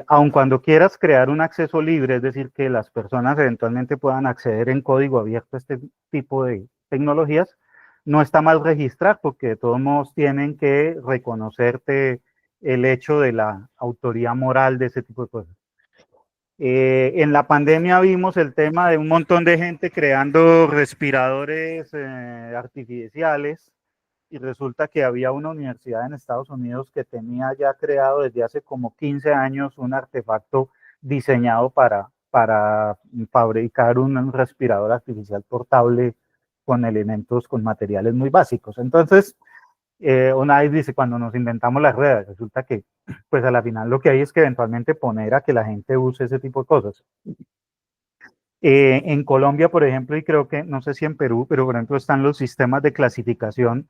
aun cuando quieras crear un acceso libre, es decir, que las personas eventualmente puedan acceder en código abierto a este tipo de tecnologías, no está mal registrar porque de todos modos tienen que reconocerte el hecho de la autoría moral de ese tipo de cosas. En la pandemia vimos el tema de un montón de gente creando respiradores artificiales y resulta que había una universidad en Estados Unidos que tenía ya creado desde hace como 15 años un artefacto diseñado para fabricar un respirador artificial portable con elementos, con materiales muy básicos. Entonces, una vez dice, cuando nos inventamos las redes, resulta que pues a la final lo que hay es que eventualmente poner a que la gente use ese tipo de cosas. En Colombia, por ejemplo, y creo que, no sé si en Perú, pero por ejemplo están los sistemas de clasificación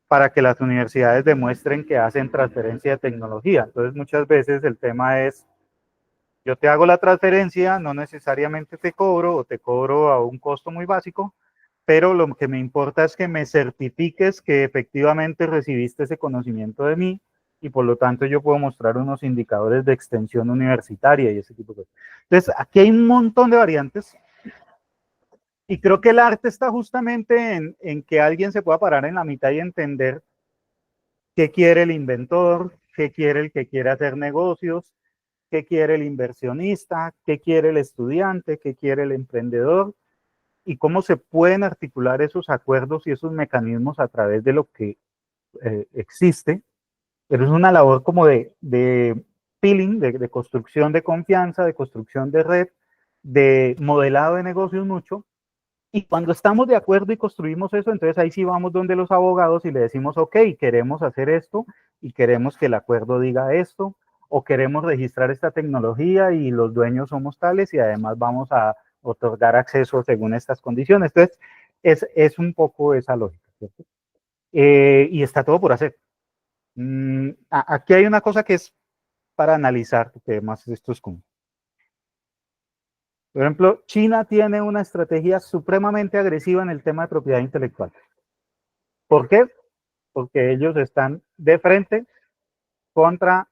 para que las universidades demuestren que hacen transferencia de tecnología. Entonces, muchas veces el tema es, yo te hago la transferencia, no necesariamente te cobro o te cobro a un costo muy básico, pero lo que me importa es que me certifiques que efectivamente recibiste ese conocimiento de mí y por lo tanto yo puedo mostrar unos indicadores de extensión universitaria y ese tipo de cosas. Entonces, aquí hay un montón de variantes y creo que el arte está justamente en que alguien se pueda parar en la mitad y entender ¿Qué quiere el inventor? ¿Qué quiere el que quiere hacer negocios? ¿Qué quiere el inversionista? ¿Qué quiere el estudiante? ¿Qué quiere el emprendedor? Y cómo se pueden articular esos acuerdos y esos mecanismos a través de lo que existe. Pero es una labor como de peeling, de construcción de confianza, de construcción de red, de modelado de negocios mucho. Y cuando estamos de acuerdo y construimos eso, entonces ahí sí vamos donde los abogados y le decimos, ok, queremos hacer esto y queremos que el acuerdo diga esto, o queremos registrar esta tecnología y los dueños somos tales y además vamos a otorgar acceso según estas condiciones. Entonces, es un poco esa lógica, ¿cierto? Y está todo por hacer. Aquí hay una cosa que es para analizar, porque además esto es como... Por ejemplo, China tiene una estrategia supremamente agresiva en el tema de propiedad intelectual. ¿Por qué? Porque ellos están de frente contra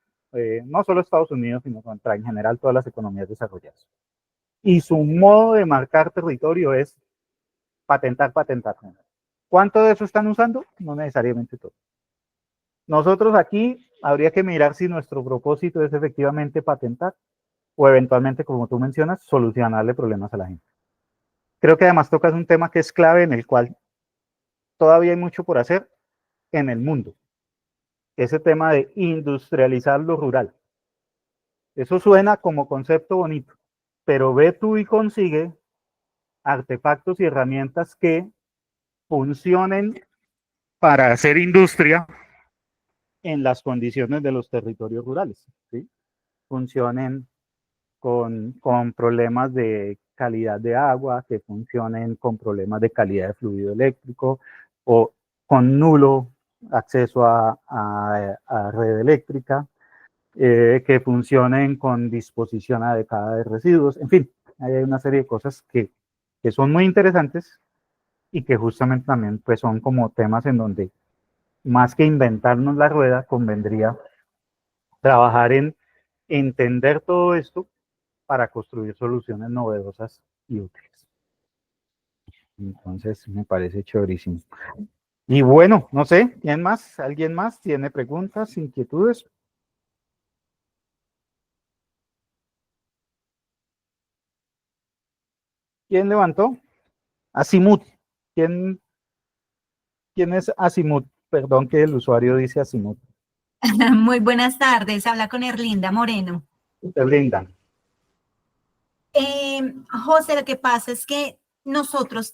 no solo Estados Unidos, sino contra en general todas las economías desarrolladas. Y su modo de marcar territorio es patentar, patentar. ¿Cuánto de eso están usando? No necesariamente todo. Nosotros aquí habría que mirar si nuestro propósito es efectivamente patentar o eventualmente, como tú mencionas, solucionarle problemas a la gente. Creo que además tocas un tema que es clave en el cual todavía hay mucho por hacer en el mundo. Ese tema de industrializar lo rural. Eso suena como concepto bonito, pero ve tú y consigue artefactos y herramientas que funcionen para hacer industria en las condiciones de los territorios rurales, ¿sí? Funcionen con problemas de calidad de agua, que funcionen con problemas de calidad de fluido eléctrico o con nulo acceso a red eléctrica, que funcionen con disposición adecuada de residuos, en fin, hay una serie de cosas que son muy interesantes y que justamente también pues son como temas en donde más que inventarnos la rueda, convendría trabajar en entender todo esto para construir soluciones novedosas y útiles. Entonces, me parece chéverísimo. Y bueno, no sé, ¿quién más? ¿Alguien más tiene preguntas, inquietudes? ¿Quién levantó? Asimut. ¿Quién, quién es Asimut? Perdón que el usuario dice Asimut. Muy buenas tardes, habla con Erlinda Moreno. Linda. José, lo que pasa es que nosotros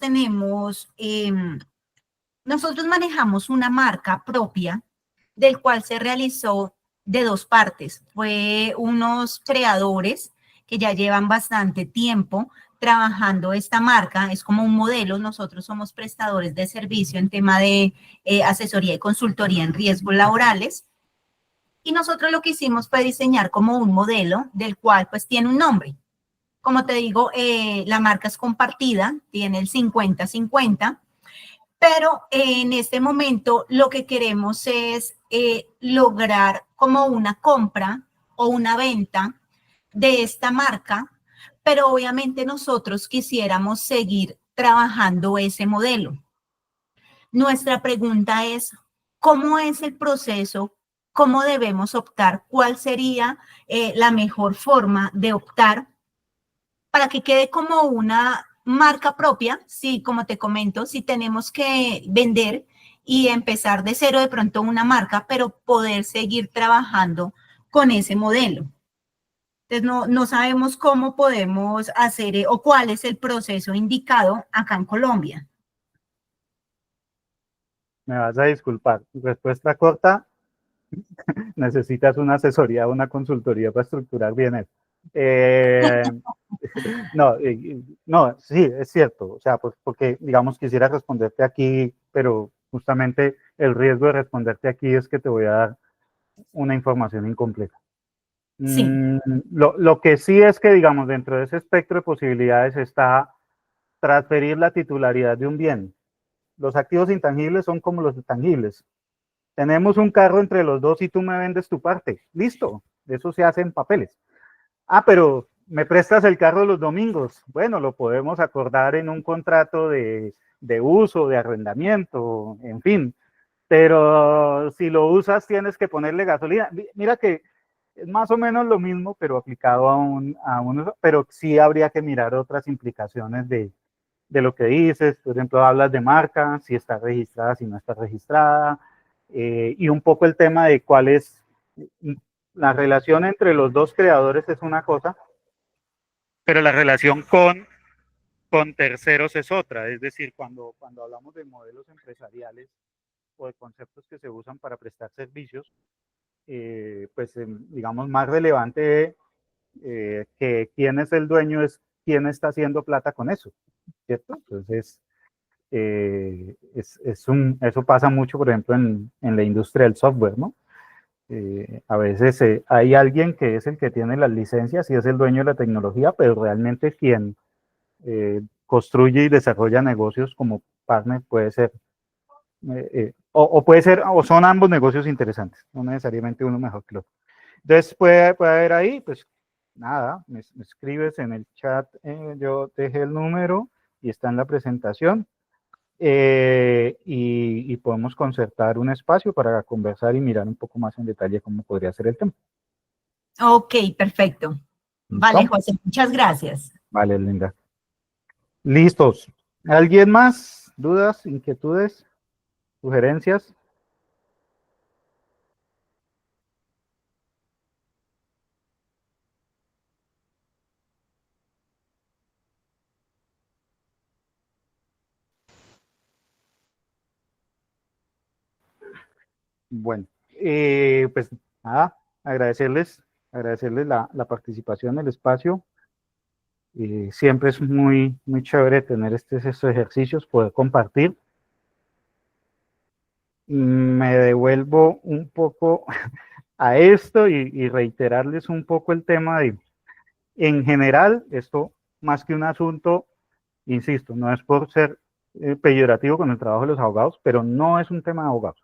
nosotros manejamos una marca propia del cual se realizó de dos partes. Fue unos creadores que ya llevan bastante tiempo trabajando esta marca, es como un modelo, nosotros somos prestadores de servicio en tema de asesoría y consultoría en riesgos laborales. Y nosotros lo que hicimos fue diseñar como un modelo del cual pues tiene un nombre. Como te digo, la marca es compartida, tiene el 50-50, pero en este momento lo que queremos es lograr como una compra o una venta de esta marca, pero obviamente nosotros quisiéramos seguir trabajando ese modelo. Nuestra pregunta es, ¿cómo es el proceso? ¿Cómo debemos optar? ¿Cuál sería la mejor forma de optar para que quede como una marca propia? Si, como te comento, si tenemos que vender y empezar de cero de pronto una marca, pero poder seguir trabajando con ese modelo. Entonces, no sabemos cómo podemos hacer o cuál es el proceso indicado acá en Colombia. Me vas a disculpar. Respuesta corta, necesitas una asesoría, una consultoría para estructurar bien eso. No, sí, es cierto. O sea, pues porque, digamos, quisiera responderte aquí, pero justamente el riesgo de responderte aquí es que te voy a dar una información incompleta. Sí. Lo que sí es que, digamos, dentro de ese espectro de posibilidades está transferir la titularidad de un bien. Los activos intangibles son como los tangibles. Tenemos un carro entre los dos y tú me vendes tu parte. Listo, eso se hace en papeles. Ah, pero me prestas el carro los domingos. Bueno, lo podemos acordar en un contrato de uso, de arrendamiento, en fin. pero si lo usas tienes que ponerle gasolina. Mira que es más o menos lo mismo, pero aplicado a un pero sí habría que mirar otras implicaciones de lo que dices. Por ejemplo, hablas de marca, si está registrada, si no está registrada, y un poco el tema de cuál es la relación entre los dos creadores es una cosa, pero la relación con terceros es otra. Es decir, cuando hablamos de modelos empresariales o de conceptos que se usan para prestar servicios, pues digamos más relevante que quién es el dueño es quién está haciendo plata con eso, ¿cierto? Entonces, eso pasa mucho, por ejemplo, en la industria del software, ¿no? A veces hay alguien que es el que tiene las licencias y es el dueño de la tecnología, pero realmente quien construye y desarrolla negocios como partner puede ser, o puede ser, o son ambos negocios interesantes, no necesariamente uno mejor que el otro. Entonces puede haber ahí, pues nada, me escribes en el chat, yo dejé el número y está en la presentación, y podemos concertar un espacio para conversar y mirar un poco más en detalle cómo podría ser el tema. Ok, perfecto. Vale, José, muchas gracias. Vale, Linda. Listos. ¿Alguien más? ¿Dudas, inquietudes, sugerencias? Bueno, pues nada, agradecerles la participación, el espacio. Siempre es muy chévere tener estos ejercicios, poder compartir. Me devuelvo un poco a esto y reiterarles un poco el tema de, en general, esto más que un asunto, insisto, no es por ser peyorativo con el trabajo de los abogados, pero no es un tema de abogados,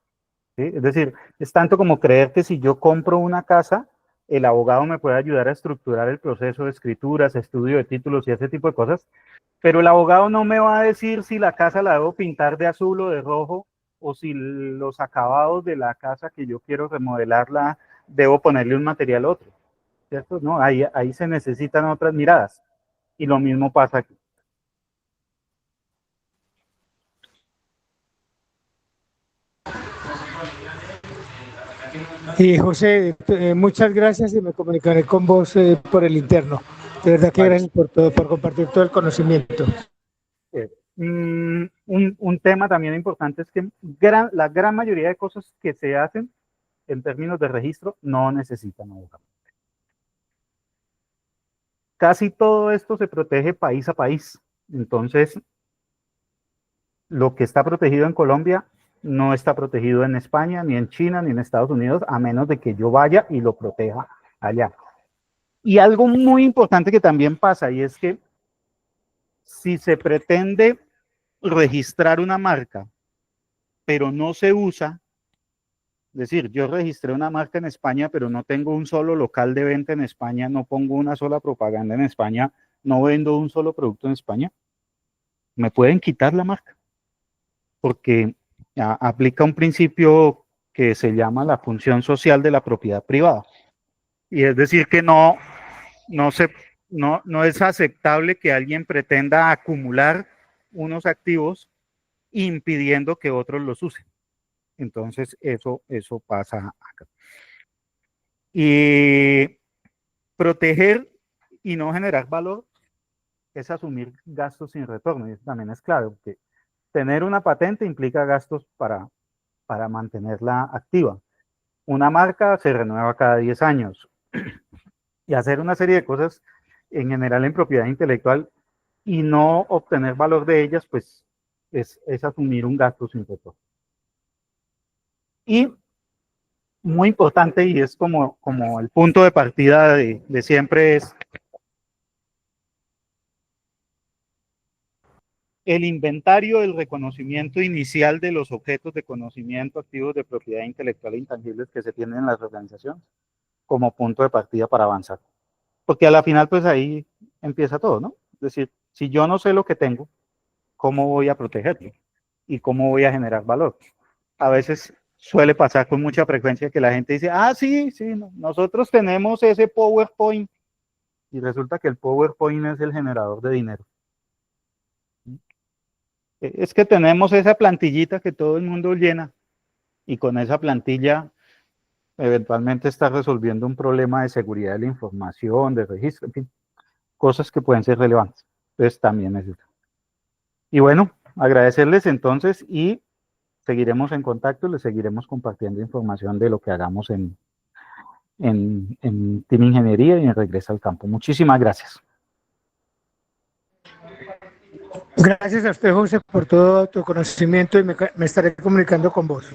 ¿sí? Es decir, es tanto como creer que si yo compro una casa, el abogado me puede ayudar a estructurar el proceso de escrituras, estudio de títulos y ese tipo de cosas, pero el abogado no me va a decir si la casa la debo pintar de azul o de rojo, o si los acabados de la casa que yo quiero remodelarla, debo ponerle un material otro, ¿cierto? No, ahí se necesitan otras miradas. Y lo mismo pasa aquí. Y José, muchas gracias y me comunicaré con vos por el interno. De verdad que Vale. gracias por todo, por compartir todo el conocimiento. Un tema también importante es que la gran mayoría de cosas que se hacen en términos de registro no necesitan abogado. Casi todo esto se protege país a país. Entonces, lo que está protegido en Colombia no está protegido en España, ni en China, ni en Estados Unidos, a menos de que yo vaya y lo proteja allá. Y algo muy importante que también pasa, y es que si se pretende registrar una marca, pero no se usa, es decir, yo registré una marca en España, pero no tengo un solo local de venta en España, no pongo una sola propaganda en España, no vendo un solo producto en España, me pueden quitar la marca, porque aplica un principio que se llama la función social de la propiedad privada. Y es decir, que no es aceptable que alguien pretenda acumular unos activos impidiendo que otros los usen. Entonces, eso pasa acá. Y proteger y no generar valor es asumir gastos sin retorno. Y eso también es claro, porque tener una patente implica gastos para mantenerla activa. Una marca se renueva cada 10 años. Y hacer una serie de cosas en general en propiedad intelectual y no obtener valor de ellas, pues es asumir un gasto sin retorno. Y muy importante, y es como el punto de partida de siempre, es el inventario del reconocimiento inicial de los objetos de conocimiento activos de propiedad intelectual e intangibles que se tienen en las organizaciones como punto de partida para avanzar. Porque a la final, pues ahí empieza todo, ¿no? Es decir, si yo no sé lo que tengo, ¿cómo voy a protegerlo? ¿Y cómo voy a generar valor? A veces suele pasar con mucha frecuencia que la gente dice, ah, sí, nosotros tenemos ese PowerPoint, y resulta que el PowerPoint es el generador de dinero. Es que tenemos esa plantillita que todo el mundo llena, y con esa plantilla eventualmente está resolviendo un problema de seguridad de la información, de registro, en fin, cosas que pueden ser relevantes. Entonces también es eso. Y bueno, agradecerles entonces y seguiremos en contacto, les seguiremos compartiendo información de lo que hagamos en Team Ingeniería y en Regresa al Campo. Muchísimas gracias. Gracias a usted, José, por todo tu conocimiento y me estaré comunicando con vos.